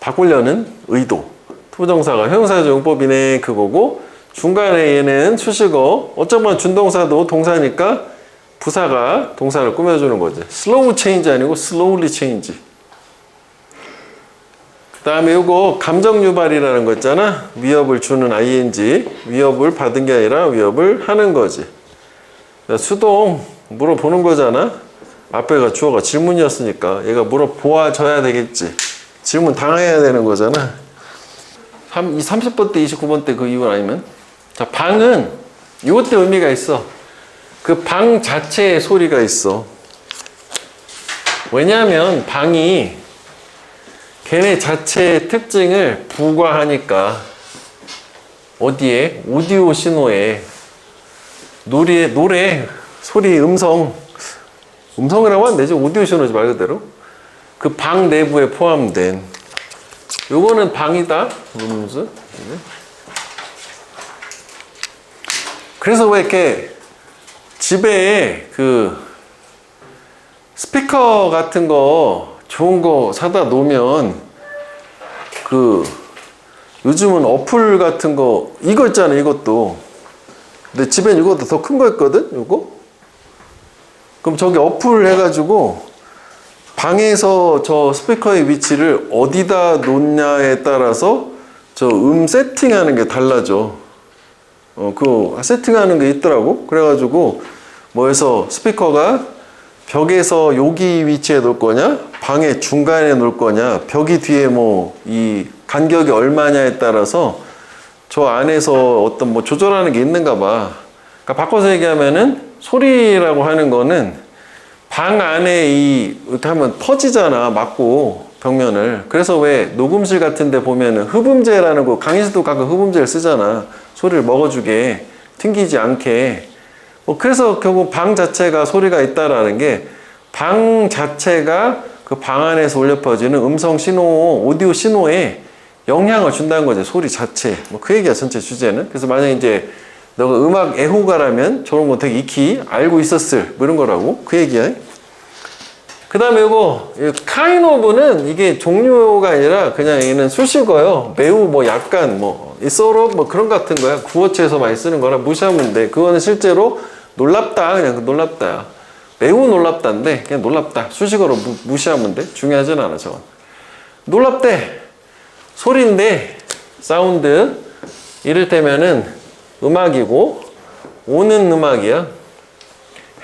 바꾸려는 의도. 투부정사가 형용사적 용법이네 그거고 중간에 얘는 수식어. 어쩌면 준동사도 동사니까 부사가 동사를 꾸며주는 거지. slow change 아니고 slowly change. 그 다음에 이거 감정 유발이라는 거 있잖아. 위협을 주는 ing. 위협을 받은 게 아니라 위협을 하는 거지. 수동 물어보는 거잖아. 앞에가 주어가 질문이었으니까 얘가 물어보아줘야 되겠지. 질문 당해야 되는 거잖아. 30번 때 29번 때 그 이유는 아니면. 자, 방은 이것 때 의미가 있어. 그 방 자체에 소리가 있어. 왜냐하면 방이 걔네 자체의 특징을 부과하니까. 어디에? 오디오 신호에 노래 소리 음성이라고 하면 되지. 오디오 신호지 말 그대로. 그 방 내부에 포함된 요거는 방이다. 룸즈. 그래서 왜 이렇게 집에 그 스피커 같은 거 좋은 거 사다 놓으면 그 요즘은 어플 같은 거 이거 있잖아. 이것도 근데 집엔 이것도 더 큰 거 있거든. 요거 그럼 저기 어플 해가지고 방에서 저 스피커의 위치를 어디다 놓냐에 따라서 저 세팅하는 게 달라져. 그 세팅하는 게 있더라고. 그래가지고 뭐해서 스피커가 벽에서 여기 위치에 놓을 거냐, 방의 중간에 놓을 거냐, 벽이 뒤에 뭐 이 간격이 얼마냐에 따라서 저 안에서 어떤 뭐 조절하는 게 있는가 봐. 그러니까 바꿔서 얘기하면은 소리라고 하는 거는 방 안에 이렇게 하면 퍼지잖아. 막고 벽면을. 그래서 왜 녹음실 같은 데 보면은 흡음재라는 거, 강의실도 가끔 흡음재를 쓰잖아. 소리를 먹어주게, 튕기지 않게. 뭐 그래서 결국 방 자체가 소리가 있다라는 게 방 자체가 그 방 안에서 울려 퍼지는 음성 신호, 오디오 신호에 영향을 준다는 거지, 소리 자체. 뭐 그 얘기야, 전체 주제는. 그래서 만약에 이제 너가 음악 애호가라면 저런 거 되게 익히 알고 있었을, 뭐 이런 거라고. 그 얘기야. 그 다음에 이거, kind of는 이게 종류가 아니라 그냥 얘는 수식어요. 매우 뭐 약간 뭐, sort of 뭐 그런 거 같은 거야. 구어체에서 많이 쓰는 거라 무시하면 돼. 그거는 실제로 놀랍다. 그냥 놀랍다야. 매우 놀랍다인데, 그냥 놀랍다. 수식어로 무시하면 돼. 중요하진 않아, 저건. 놀랍대. 소리인데, 사운드. 이를테면은 음악이고, 오는 음악이야.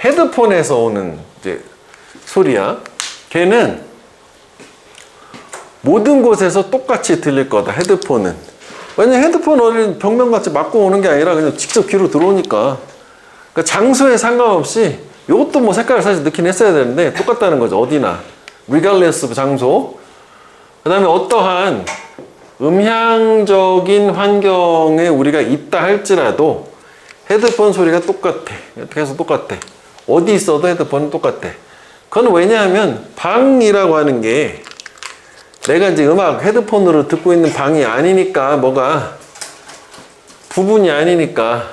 헤드폰에서 오는 이제 소리야. 걔는 모든 곳에서 똑같이 들릴 거다, 헤드폰은. 왜냐면 헤드폰 어린 벽면같이 맞고 오는 게 아니라 그냥 직접 귀로 들어오니까. 그러니까 장소에 상관없이 이것도 뭐 색깔을 사실 넣긴 했어야 되는데 똑같다는 거죠. 어디나. regardless 장소. 그 다음에 어떠한 음향적인 환경에 우리가 있다 할지라도 헤드폰 소리가 똑같아. 계속 똑같아. 어디 있어도 헤드폰은 똑같아. 그건 왜냐하면 방이라고 하는 게 내가 이제 음악 헤드폰으로 듣고 있는 방이 아니니까 뭐가 부분이 아니니까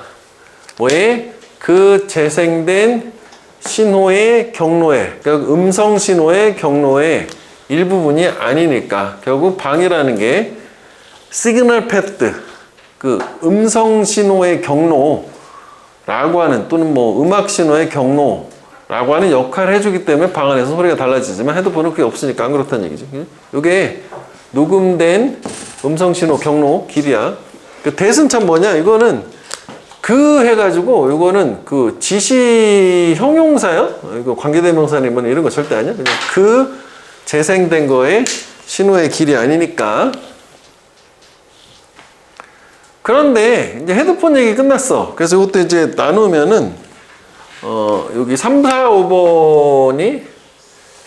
뭐에 그 재생된 신호의 경로에, 그러니까 음성 신호의 경로의 일부분이 아니니까 결국 방이라는 게 시그널 패드, 그 음성 신호의 경로라고 하는 또는 뭐 음악 신호의 경로라고 하는 역할을 해주기 때문에 방 안에서 소리가 달라지지만 헤드폰은 그게 없으니까 안 그렇다는 얘기죠. 이게 녹음된 음성 신호 경로 길이야. 그 대은 참 뭐냐? 이거는 그 해가지고 이거는 그 지시 형용사요? 이거 관계대명사님은 이런 거 절대 아니야. 그냥 그 재생된 거에 신호의 길이 아니니까. 그런데 이제 헤드폰 얘기 끝났어. 그래서 이것도 이제 나누면은 여기 3, 4, 5번이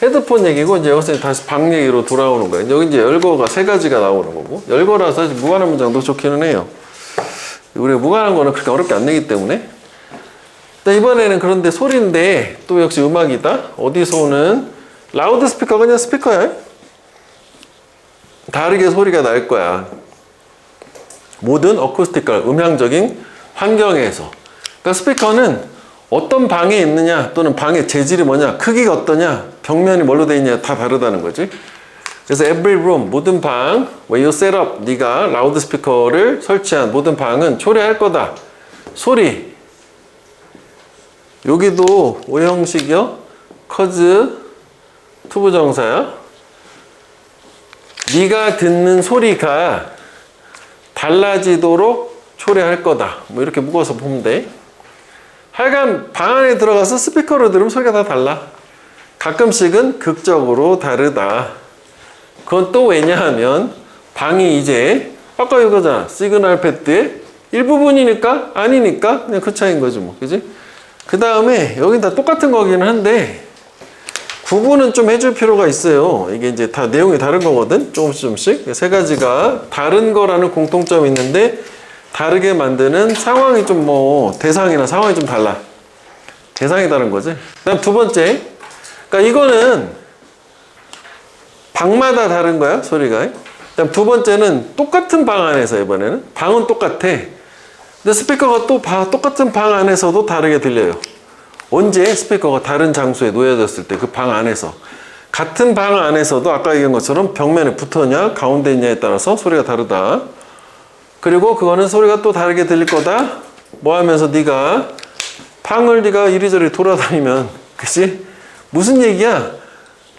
헤드폰 얘기고 이제 여기서 다시 방 얘기로 돌아오는 거예요. 여기 이제 열거가 3가지가 나오는 거고 열거라서 사실 무관한 문장도 좋기는 해요. 우리가 무관한 거는 그렇게 어렵게 안 내기 때문에. 이번에는 그런데 소리인데 또 역시 음악이다. 어디서 오는 라우드 스피커가 그냥 스피커야. 다르게 소리가 날 거야. 모든 어쿠스티컬 음향적인 환경에서. 그러니까 스피커는 어떤 방에 있느냐 또는 방의 재질이 뭐냐 크기가 어떠냐 벽면이 뭘로 되어 있냐 다 다르다는 거지. 그래서 every room 모든 방 where you set up 네가 라우드 스피커를 설치한 모든 방은 초래할 거다. 소리 여기도 오형식이요. cause 투부정사야. 네가 듣는 소리가 달라지도록 초래할 거다. 뭐 이렇게 묶어서 보면 돼. 하여간 방 안에 들어가서 스피커로 들으면 소리가 다 달라. 가끔씩은 극적으로 다르다. 그건 또 왜냐하면 방이 이제 아까 이거잖아. 시그널 패드의 일부분이니까 아니니까 그냥 그 차이인 거지 뭐. 그지? 그 다음에 여긴 다 똑같은 거기는 한데 구분은 좀 해줄 필요가 있어요. 이게 이제 다 내용이 다른 거거든. 조금씩 3가지가 다른 거라는 공통점이 있는데 다르게 만드는 상황이 좀 뭐 대상이나 상황이 좀 달라. 대상이 다른 거지. 그다음 2번째. 그러니까 이거는 방마다 다른 거야 소리가. 그다음 2번째는 똑같은 방 안에서 이번에는 방은 똑같아. 근데 스피커가 또 똑같은 방 안에서도 다르게 들려요. 언제 스피커가 다른 장소에 놓여졌을 때 그 방 안에서 같은 방 안에서도 아까 얘기한 것처럼 벽면에 붙었냐 가운데 있냐에 따라서 소리가 다르다. 그리고 그거는 소리가 또 다르게 들릴 거다. 뭐 하면서 네가 방을 네가 이리저리 돌아다니면 그치? 무슨 얘기야?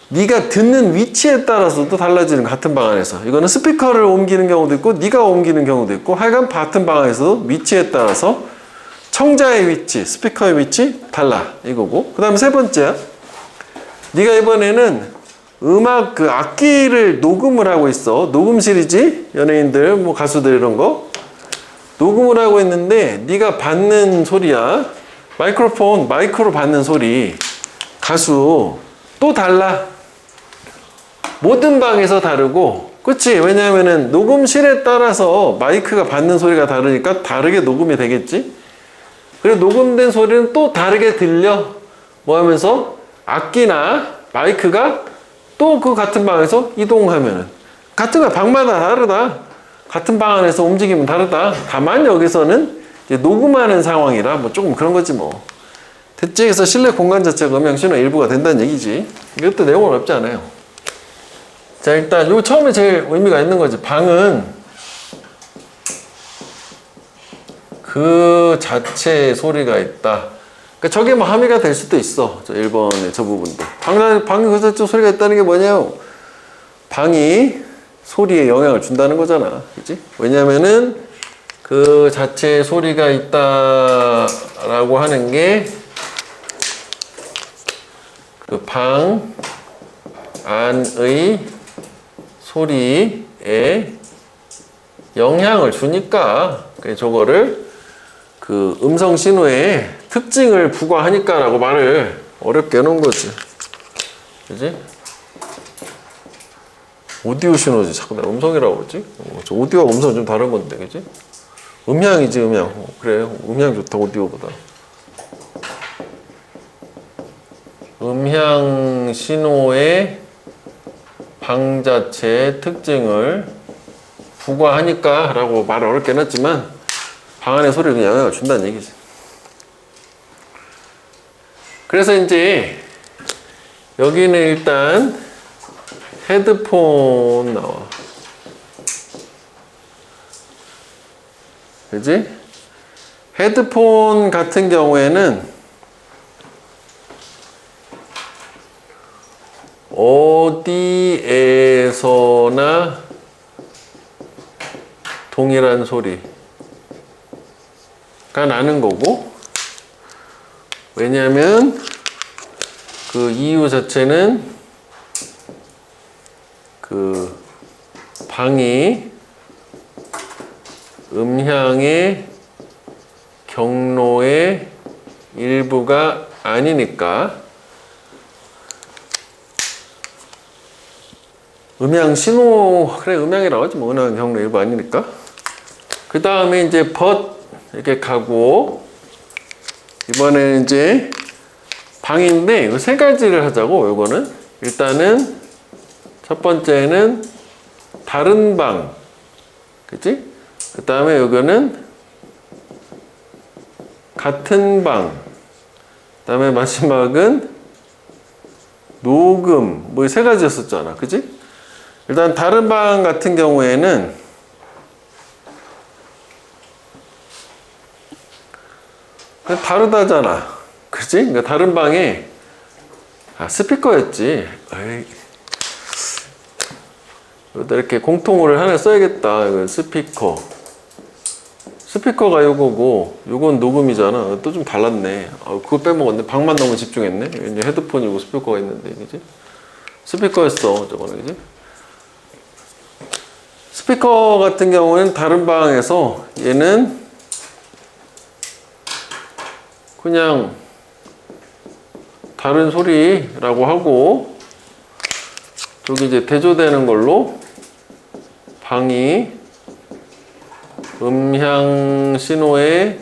네가 듣는 위치에 따라서도 달라지는 같은 방 안에서. 이거는 스피커를 옮기는 경우도 있고 네가 옮기는 경우도 있고 하여간 같은 방 안에서도 위치에 따라서 청자의 위치, 스피커의 위치 달라 이거고. 그 다음에 3번째야. 네가 이번에는 음악 그 악기를 녹음을 하고 있어. 녹음실이지? 연예인들, 뭐 가수들 이런 거 녹음을 하고 있는데 네가 받는 소리야. 마이크로폰, 마이크로 받는 소리 가수 또 달라. 모든 방에서 다르고 그치? 왜냐하면은 녹음실에 따라서 마이크가 받는 소리가 다르니까 다르게 녹음이 되겠지? 그리고 녹음된 소리는 또 다르게 들려. 뭐 하면서 악기나 마이크가 또 그 같은 방에서 이동하면은 같은 거야. 방마다 다르다. 같은 방 안에서 움직임은 다르다. 다만 여기서는 이제 녹음하는 상황이라 뭐 조금 그런 거지 뭐. 됐지? 그래서 실내 공간 자체가 음향 신호의 일부가 된다는 얘기지. 이것도 내용은 어렵지 않아요. 자, 일단 요 처음에 제일 의미가 있는 거지. 방은 그 자체의 소리가 있다. 그러니까 저게 뭐 함의가 될 수도 있어. 저 1번의 저 부분도. 방이 그 자체 소리가 있다는 게 뭐냐요? 방이 소리에 영향을 준다는 거잖아. 그치? 왜냐면은 그 자체의 소리가 있다라고 하는 게 그 방 안의 소리에 영향을 주니까 저거를 그 음성 신호의 특징을 부과하니까 라고 말을 어렵게 해놓은 거지. 그지? 오디오 신호지. 자꾸 내가 음성이라고 그러지? 저 오디오와 음성은 좀 다른 건데, 그지? 음향이지, 음향. 그래, 음향 좋다, 오디오보다. 음향 신호의 방 자체의 특징을 부과하니까 라고 말을 어렵게 해놨지만 방 안의 소리에 영향을 준다는 얘기지. 그래서 이제 여기는 일단 헤드폰 나와. 그지? 헤드폰 같은 경우에는 어디에서나 동일한 소리가 나는 거고, 왜냐하면 그 이유 자체는 그 방이 음향의 경로의 일부가 아니니까. 음향 신호, 그래, 음향이라고 하지 뭐. 음향 경로 일부 아니니까. 그 다음에 이제 이렇게 가고, 이번에는 이제 방인데, 이거 세 가지를 하자고, 요거는. 일단은, 첫 번째는 다른 방. 그치? 그 다음에 요거는 같은 방. 그 다음에 마지막은 녹음. 뭐 세 가지였었잖아. 그치? 일단 다른 방 같은 경우에는 다르다잖아. 그치? 그러니까 다른 방에 스피커였지. 에이. 여기다 이렇게 공통어를 하나 써야겠다. 이건 스피커가 요거고, 요건 녹음이잖아. 또 좀 달랐네. 그거 빼먹었네. 방만 너무 집중했네. 이제 헤드폰이고 스피커가 있는데, 그지? 스피커였어, 저거는, 그지? 스피커 같은 경우는 다른 방에서 얘는 그냥 다른 소리라고 하고, 저기 이제 대조되는 걸로 방이 음향 신호의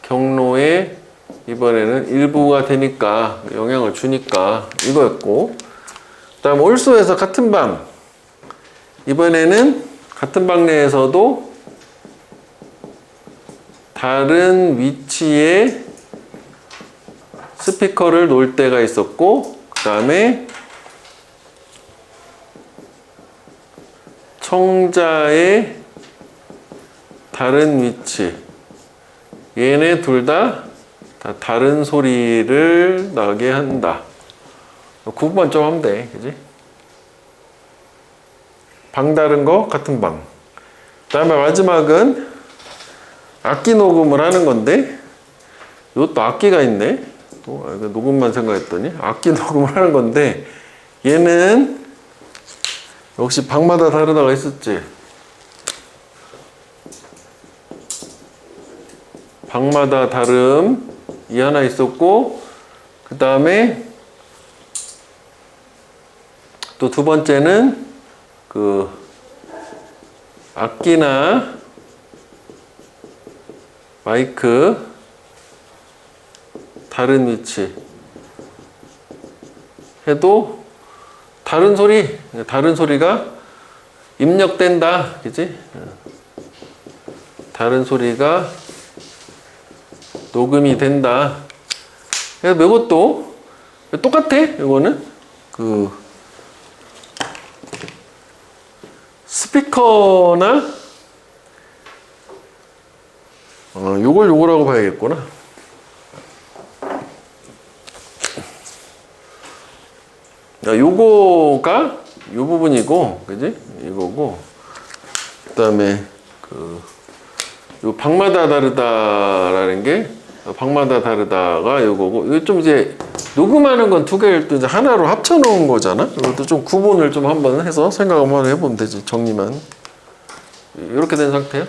경로에 이번에는 일부가 되니까 영향을 주니까 이거였고, 그 다음 올소에서 같은 방, 이번에는 같은 방 내에서도 다른 위치에 스피커를 놓을 때가 있었고, 그 다음에 청자의 다른 위치, 얘네 둘 다 다른 소리를 나게 한다. 구분만 좀 하면 돼, 그지? 방 다른 거, 같은 방. 그 다음에 마지막은 악기 녹음을 하는 건데, 이것도 악기가 있네. 또 녹음만 생각했더니 악기 녹음을 하는 건데, 얘는 역시 방마다 다르다가 있었지. 방마다 다름 이 하나 있었고, 그 다음에 또 두 번째는 그 악기나 마이크 다른 위치 해도 다른 소리가 입력된다, 그지? 다른 소리가 녹음이 된다. 그래서 이것도 똑같아. 이거는 그 스피커나 요거라고 봐야겠구나. 요거가 요 부분이고, 그지? 이거고, 그 다음에 요 방마다 다르다라는 게 방마다 다르다가 요거고, 이거 좀 이제 녹음하는 건 두 개를 또 이제 하나로 합쳐 놓은 거잖아. 이것도 좀 구분을 좀 한번 해서 생각 한번 해보면 되지. 정리만 이렇게 된 상태예요.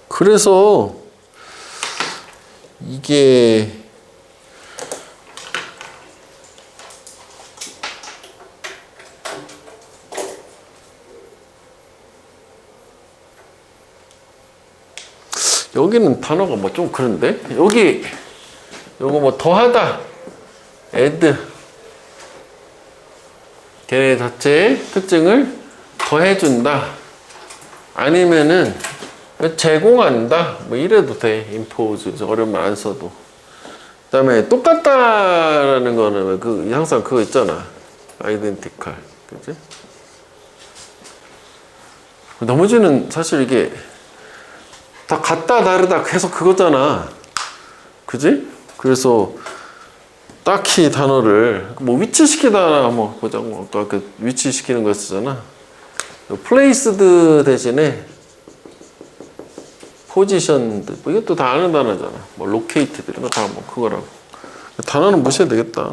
그래서 이게 여기는 단어가 뭐 좀 그런데 여기 요거 뭐 더하다 add 걔네 자체의 특징을 더해준다 아니면은 제공한다 뭐 이래도 돼. impose 어려운 말 안 써도. 그 다음에 똑같다라는 거는 항상 그거 있잖아. identical 그치? 나머지는 사실 이게 다 같다 다르다 계속 그거잖아. 그지? 그래서 딱히 단어를 뭐 위치시키다 뭐 보자고 아까 그 위치시키는 거 쓰잖아. placed 대신에 positioned 뭐 이것도 다 아는 단어잖아. 뭐 located 이런 거 다 뭐 그거라고. 단어는 무시해도 되겠다.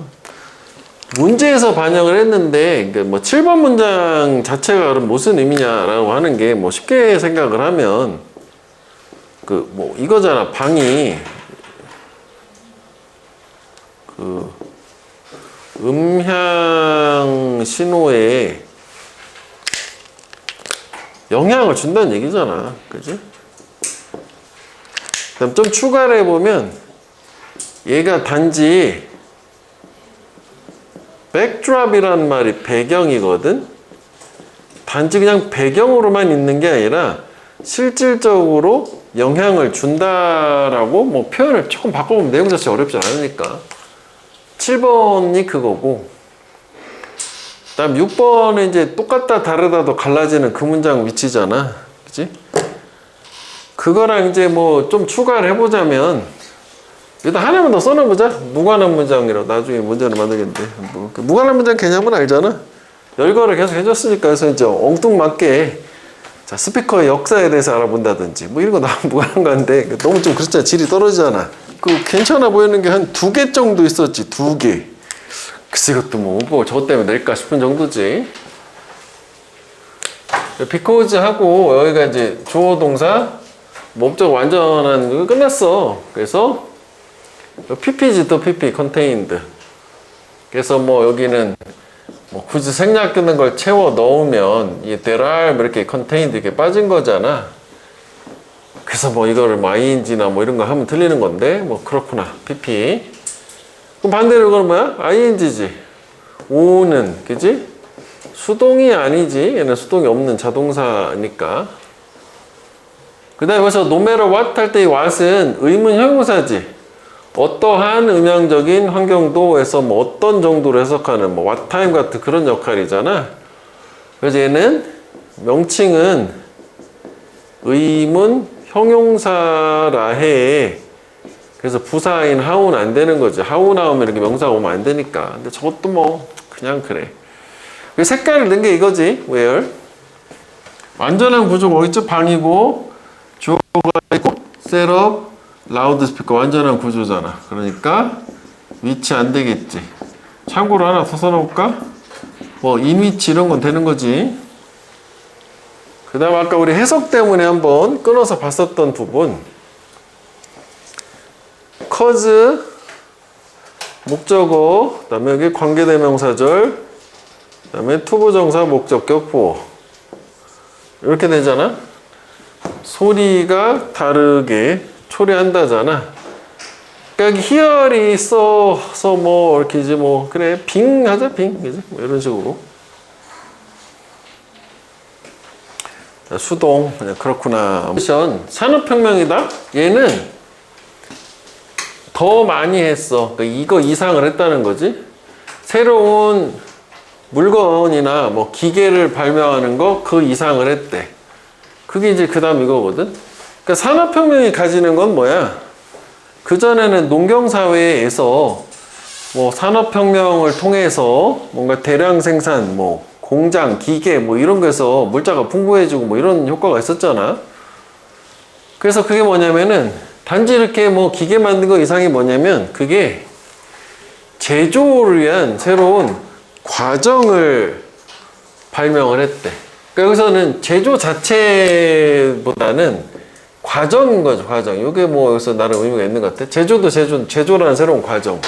문제에서 반영을 했는데 그러니까 뭐 7번 문장 자체가 그럼 무슨 의미냐라고 하는 게 뭐 쉽게 생각을 하면 그 뭐 이거잖아. 방이 그 음향 신호에 영향을 준다는 얘기잖아. 그지? 그럼 좀 추가를 해보면 얘가 단지 백드랍이라는 말이 배경이거든. 단지 그냥 배경으로만 있는 게 아니라 실질적으로 영향을 준다라고 뭐 표현을 조금 바꿔보면 내용 자체 어렵지 않으니까 7번이 그거고, 그 다음 6번은 이제 똑같다 다르다도 갈라지는 그 문장 위치잖아. 그치? 그거랑 이제 뭐 좀 추가를 해보자면 일단 하나만 더 써놔보자. 무관한 문장이라고 나중에 문제를 만들겠는데 뭐, 무관한 문장 개념은 알잖아. 열거를 계속 해줬으니까. 그래서 이제 엉뚱맞게 자 스피커의 역사에 대해서 알아본다든지 뭐 이런 거 나오면 무관한 건데 너무 좀 그렇잖아. 질이 떨어지잖아. 그 괜찮아 보이는 게 한 2개 정도 있었지. 2개. 글쎄 이것도 뭐 저것 때문에 낼까 싶은 정도지. because 하고 여기가 이제 주어 동사 목적 완전한 거 끝났어. 그래서 pp지 또 pp contained. 그래서 뭐 여기는 뭐 굳이 생략 끄는 걸 채워 넣으면 이 there are 이렇게 contained 이렇게 빠진 거잖아. 그래서 뭐 이거를 뭐 ing나 뭐 이런 거 하면 틀리는 건데 뭐 그렇구나. pp. 그럼 반대로 이거는 뭐야? ing지. 오는 그지? 수동이 아니지. 얘는 수동이 없는 자동사니까. 그 다음에 여기서 no matter what 할 때 이 what은 의문 형용사지. 어떠한 음향적인 환경도에서 뭐 어떤 정도로 해석하는 뭐 what time 같은 그런 역할이잖아. 그래서 얘는 명칭은 의문 형용사라 해. 그래서 부사인 how는 안 되는 거지. how 나오면 이렇게 명사가 오면 안 되니까. 근데 저것도 뭐 그냥 그래. 색깔을 넣은 게 이거지. where 완전한 구조가 어딨죠? 방이고 주어가 있고 셋업 라우드스피커 완전한 구조잖아. 그러니까 위치 안 되겠지. 참고로 하나 더 써놓을까? 뭐 인위치 이런 건 되는 거지. 그 다음 아까 우리 해석 때문에 한번 끊어서 봤었던 부분 cause 목적어, 그 다음에 여기 관계대명사절, 그 다음에 투부정사 목적격 보어 이렇게 되잖아. 소리가 다르게 초래한다잖아. 그러니까 희열이 있어서 뭐 이렇게 이제 뭐 그래 빙 하자 빙 그지 뭐 이런 식으로. 수동 그렇구나. 산업혁명이다. 얘는 더 많이 했어. 그러니까 이거 이상을 했다는 거지. 새로운 물건이나 뭐 기계를 발명하는 거 그 이상을 했대. 그게 이제 그 다음 이거거든. 그러니까 산업혁명이 가지는 건 뭐야? 그전에는 농경사회에서 뭐 산업혁명을 통해서 뭔가 대량 생산, 뭐 공장, 기계 뭐 이런 거에서 물자가 풍부해지고 뭐 이런 효과가 있었잖아. 그래서 그게 뭐냐면은 단지 이렇게 뭐 기계 만든 거 이상이 뭐냐면 그게 제조를 위한 새로운 과정을 발명을 했대. 그러니까 여기서는 제조 자체보다는 과정인 거죠, 과정. 이게 뭐 여기서 나름 의미가 있는 것 같아. 제조라는 새로운 과정.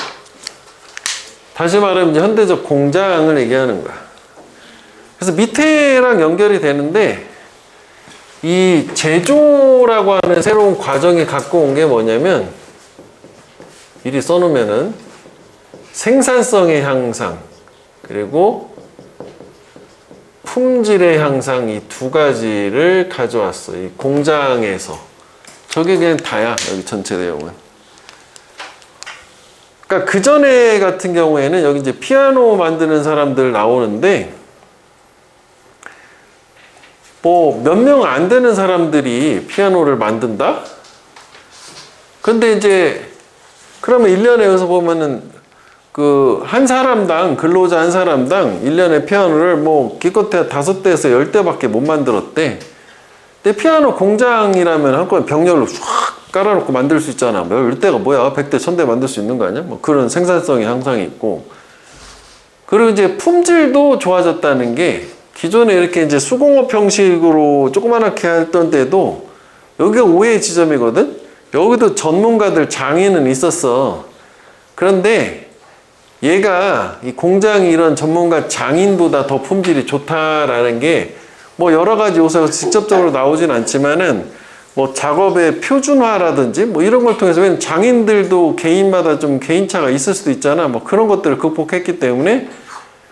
다시 말하면 이제 현대적 공장을 얘기하는 거야. 그래서 밑에랑 연결이 되는데 이 제조라고 하는 새로운 과정이 갖고 온 게 뭐냐면 미리 써놓으면은 생산성의 향상 그리고 품질의 향상 이 두 가지를 가져왔어. 이 공장에서. 저게 그냥 다야. 여기 전체 내용은. 그러니까 그 전에 같은 경우에는 여기 이제 피아노 만드는 사람들 나오는데 뭐 몇 명 안 되는 사람들이 피아노를 만든다? 근데 이제 그러면 1년에 여기서 보면은 그 한 사람당 근로자 한 사람당 1년에 피아노를 뭐 기껏해야 5대에서 10대밖에 못 만들었대. 근데 피아노 공장이라면 한꺼번에 병렬로 쫙 깔아놓고 만들 수 있잖아. 뭐 10대가 뭐야 100대 1000대 만들 수 있는 거 아니야? 뭐 그런 생산성의 향상이 있고. 그리고 이제 품질도 좋아졌다는 게 기존에 이렇게 이제 수공업 형식으로 조그맣게 했던 때도 여기가 오해의 지점이거든. 여기도 전문가들 장인은 있었어. 그런데 얘가 이 공장이 이런 전문가 장인보다 더 품질이 좋다라는 게 뭐 여러 가지 요소가 직접적으로 나오진 않지만은 뭐 작업의 표준화라든지 뭐 이런 걸 통해서 왜냐면 장인들도 개인마다 좀 개인차가 있을 수도 있잖아. 뭐 그런 것들을 극복했기 때문에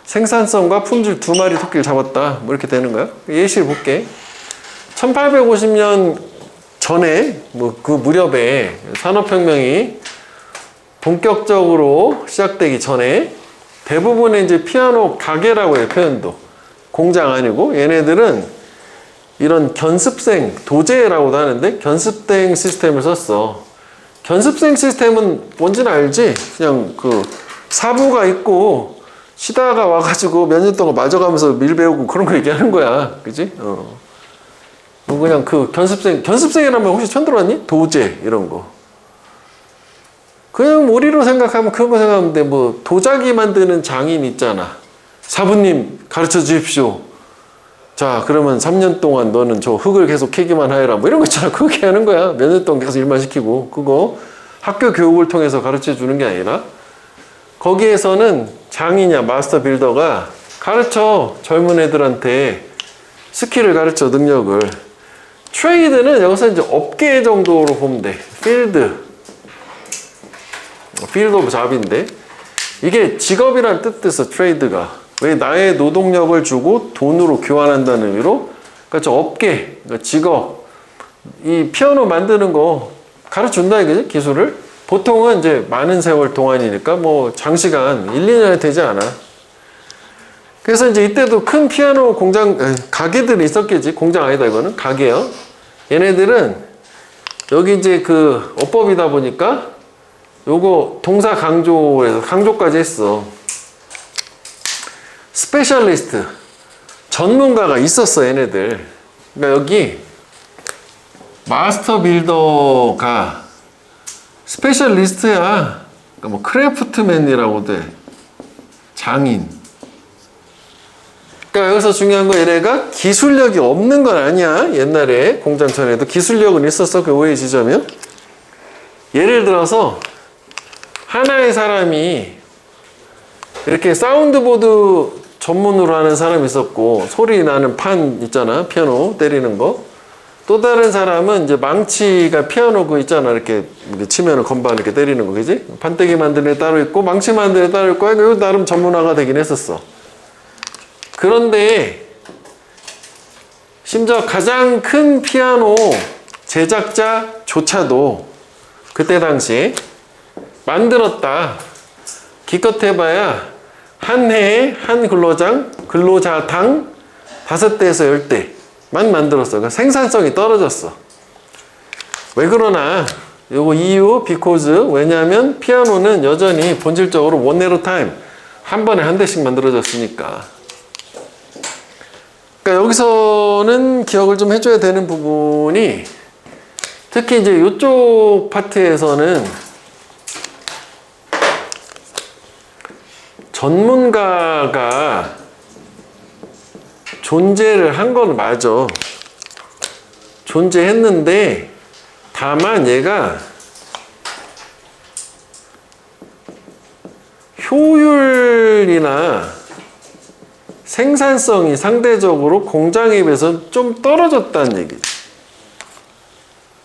생산성과 품질 두 마리 토끼를 잡았다. 뭐 이렇게 되는 거야. 예시를 볼게. 1850년 전에 뭐 그 무렵에 산업혁명이 본격적으로 시작되기 전에 대부분의 이제 피아노 가게라고 해요, 표현도. 공장 아니고 얘네들은 이런 견습생, 도제라고도 하는데 견습생 시스템을 썼어. 견습생 시스템은 뭔지는 알지? 그냥 그 사부가 있고 쉬다가 와가지고 몇 년 동안 맞아가면서 밀 배우고 그런 거 얘기하는 거야. 그지? 뭐 그냥 그 견습생이라면 혹시 처음 들어봤니? 도제, 이런 거. 그냥 우리로 생각하면 그런 거 생각하면 돼. 뭐 도자기 만드는 장인 있잖아. 사부님 가르쳐 주십시오. 자 그러면 3년 동안 너는 저 흙을 계속 캐기만 하여라. 뭐 이런 거 있잖아. 그렇게 하는 거야. 몇 년 동안 계속 일만 시키고. 그거 학교 교육을 통해서 가르쳐 주는 게 아니라 거기에서는 장이냐 마스터 빌더가 가르쳐. 젊은 애들한테 스킬을 가르쳐, 능력을. 트레이드는 여기서 이제 업계 정도로 보면 돼. 필드 오브 잡인데 이게 직업이라는 뜻에서 트레이드가 왜 나의 노동력을 주고 돈으로 교환한다는 의미로 그러니까 저 업계, 그러니까 직업 이 피아노 만드는 거 가르쳐준다 이거지 기술을. 보통은 이제 많은 세월 동안이니까 뭐 장시간 1, 2년이 되지 않아. 그래서 이제 이때도 큰 피아노 공장 가게들이 있었겠지. 공장 아니다 이거는 가게요. 얘네들은 여기 이제 그 어법이다 보니까 요거 동사 강조에서 강조까지 했어. 스페셜리스트 전문가가 있었어 얘네들. 그러니까 여기 마스터 빌더가 스페셜리스트야. 그러니까 뭐 크래프트맨이라고 돼. 장인. 그러니까 여기서 중요한 건 얘네가 기술력이 없는 건 아니야. 옛날에 공장천에도 기술력은 있었어. 그 오해 지점이요. 예를 들어서 하나의 사람이 이렇게 사운드보드 전문으로 하는 사람이 있었고 소리 나는 판 있잖아. 피아노 때리는 거. 또 다른 사람은 이제 망치가 피아노 그 있잖아. 이렇게 치면은 건반 이렇게 때리는 거, 그지? 판때기 만드는 애 따로 있고, 망치 만드는 애 따로 있고, 이거 나름 전문화가 되긴 했었어. 그런데, 심지어 가장 큰 피아노 제작자조차도 그때 당시에 만들었다. 기껏 해봐야 한 해에 한 근로자당 5대에서 10대만 만들었어. 그러니까 생산성이 떨어졌어. 왜 그러나? 요거 이유, because. 왜냐하면 피아노는 여전히 본질적으로 one at a time. 한 번에 한 대씩 만들어졌으니까. 그러니까 여기서는 기억을 좀 해줘야 되는 부분이 특히 이제 이쪽 파트에서는 전문가가 존재를 한 건 맞아. 존재했는데 다만 얘가 효율이나 생산성이 상대적으로 공장에 비해서 좀 떨어졌다는 얘기지.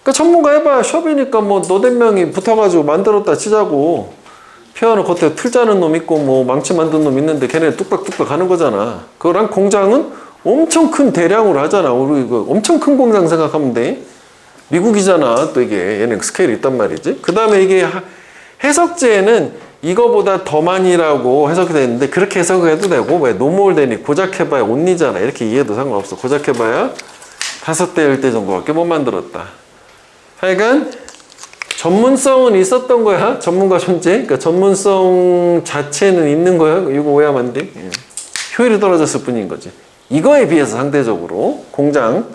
그러니까 전문가 해봐. 숍이니까 뭐 너댓 명이 붙어가지고 만들었다 치자고. 피아노 겉에 틀 짜는 놈 있고 뭐 망치 만든 놈 있는데 걔네 뚝딱뚝딱 하는 거잖아. 그거랑 공장은 엄청 큰 대량으로 하잖아. 우리 이거 엄청 큰 공장 생각하면 돼. 미국이잖아. 또 이게 얘는 스케일이 있단 말이지. 그 다음에 이게 해석지에는 이거보다 더 많이라고 해석이 되는데 그렇게 해석해도 되고 왜 노멀 되니 고작 해봐야 온리잖아. 이렇게 이해도 상관없어. 고작 해봐야 5대 10대 정도밖에 못 만들었다. 하여간 전문성은 있었던 거야. 전문가 존재. 그러니까 전문성 자체는 있는 거야. 이거 오해하면 안 돼. 효율이 떨어졌을 뿐인 거지. 이거에 비해서 상대적으로 공장.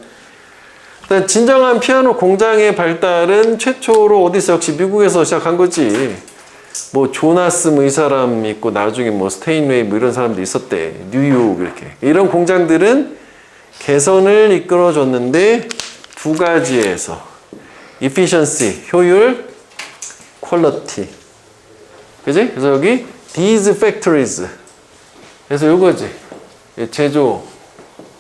진정한 피아노 공장의 발달은 최초로 어디서 역시 미국에서 시작한 거지. 뭐 조나스 뭐 이 사람 있고 나중에 뭐 스테인웨이 뭐 이런 사람도 있었대. 뉴욕 이렇게. 이런 공장들은 개선을 이끌어줬는데 두 가지에서 efficiency, 효율, quality. 그지? 그래서 여기 these factories. 그래서 요거지. 제조.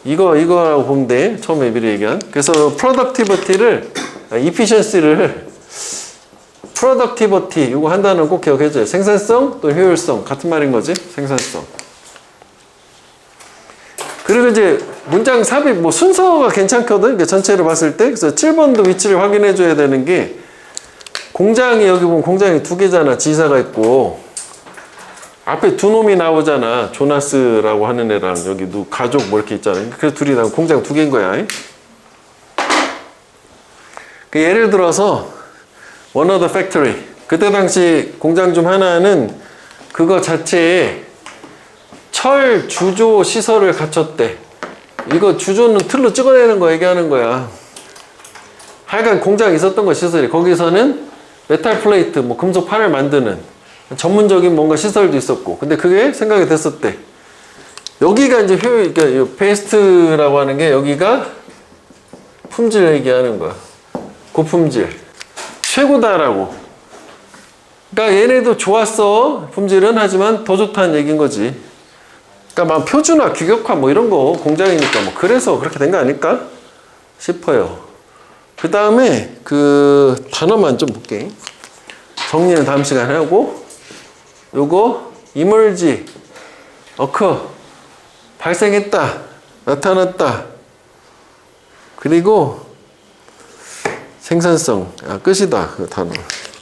이거라고 보면 돼. 처음에 미리 얘기한. 그래서 productivity를, efficiency를 productivity 이거 한 단어는 꼭 기억해줘요. 생산성 또 효율성 같은 말인 거지. 생산성. 그리고 이제 문장 삽입 뭐 순서가 괜찮거든. 그러니까 전체를 봤을 때. 그래서 7번도 위치를 확인해 줘야 되는 게 공장이 여기 보면 공장이 두 개잖아. 지사가 있고 앞에 두 놈이 나오잖아. 조나스라고 하는 애랑 여기 누 가족 뭐 이렇게 있잖아. 그래서 둘이 나오고 공장 두 개인 거야. 그 예를 들어서 one of the factory. 그때 당시 공장 중 하나는 그거 자체에 철 주조 시설을 갖췄대. 이거 주조는 틀로 찍어내는 거 얘기하는 거야. 하여간 공장이 있었던 거 시설이. 거기서는 메탈 플레이트, 뭐 금속 판을 만드는 전문적인 뭔가 시설도 있었고. 근데 그게 생각이 됐었대. 여기가 이제 효율, 그러니까 베스트라고 하는 게 여기가 품질 얘기하는 거야. 고품질. 최고다라고. 그러니까 얘네도 좋았어. 품질은. 하지만 더 좋다는 얘기인 거지. 그러니까 막 표준화, 규격화 뭐 이런 거 공장이니까 뭐 그래서 그렇게 된 거 아닐까 싶어요. 그 다음에 그 단어만 좀 볼게. 정리는 다음 시간에 하고 요거 emerge, occur, 발생했다, 나타났다. 그리고 생산성, 끝이다 그 단어.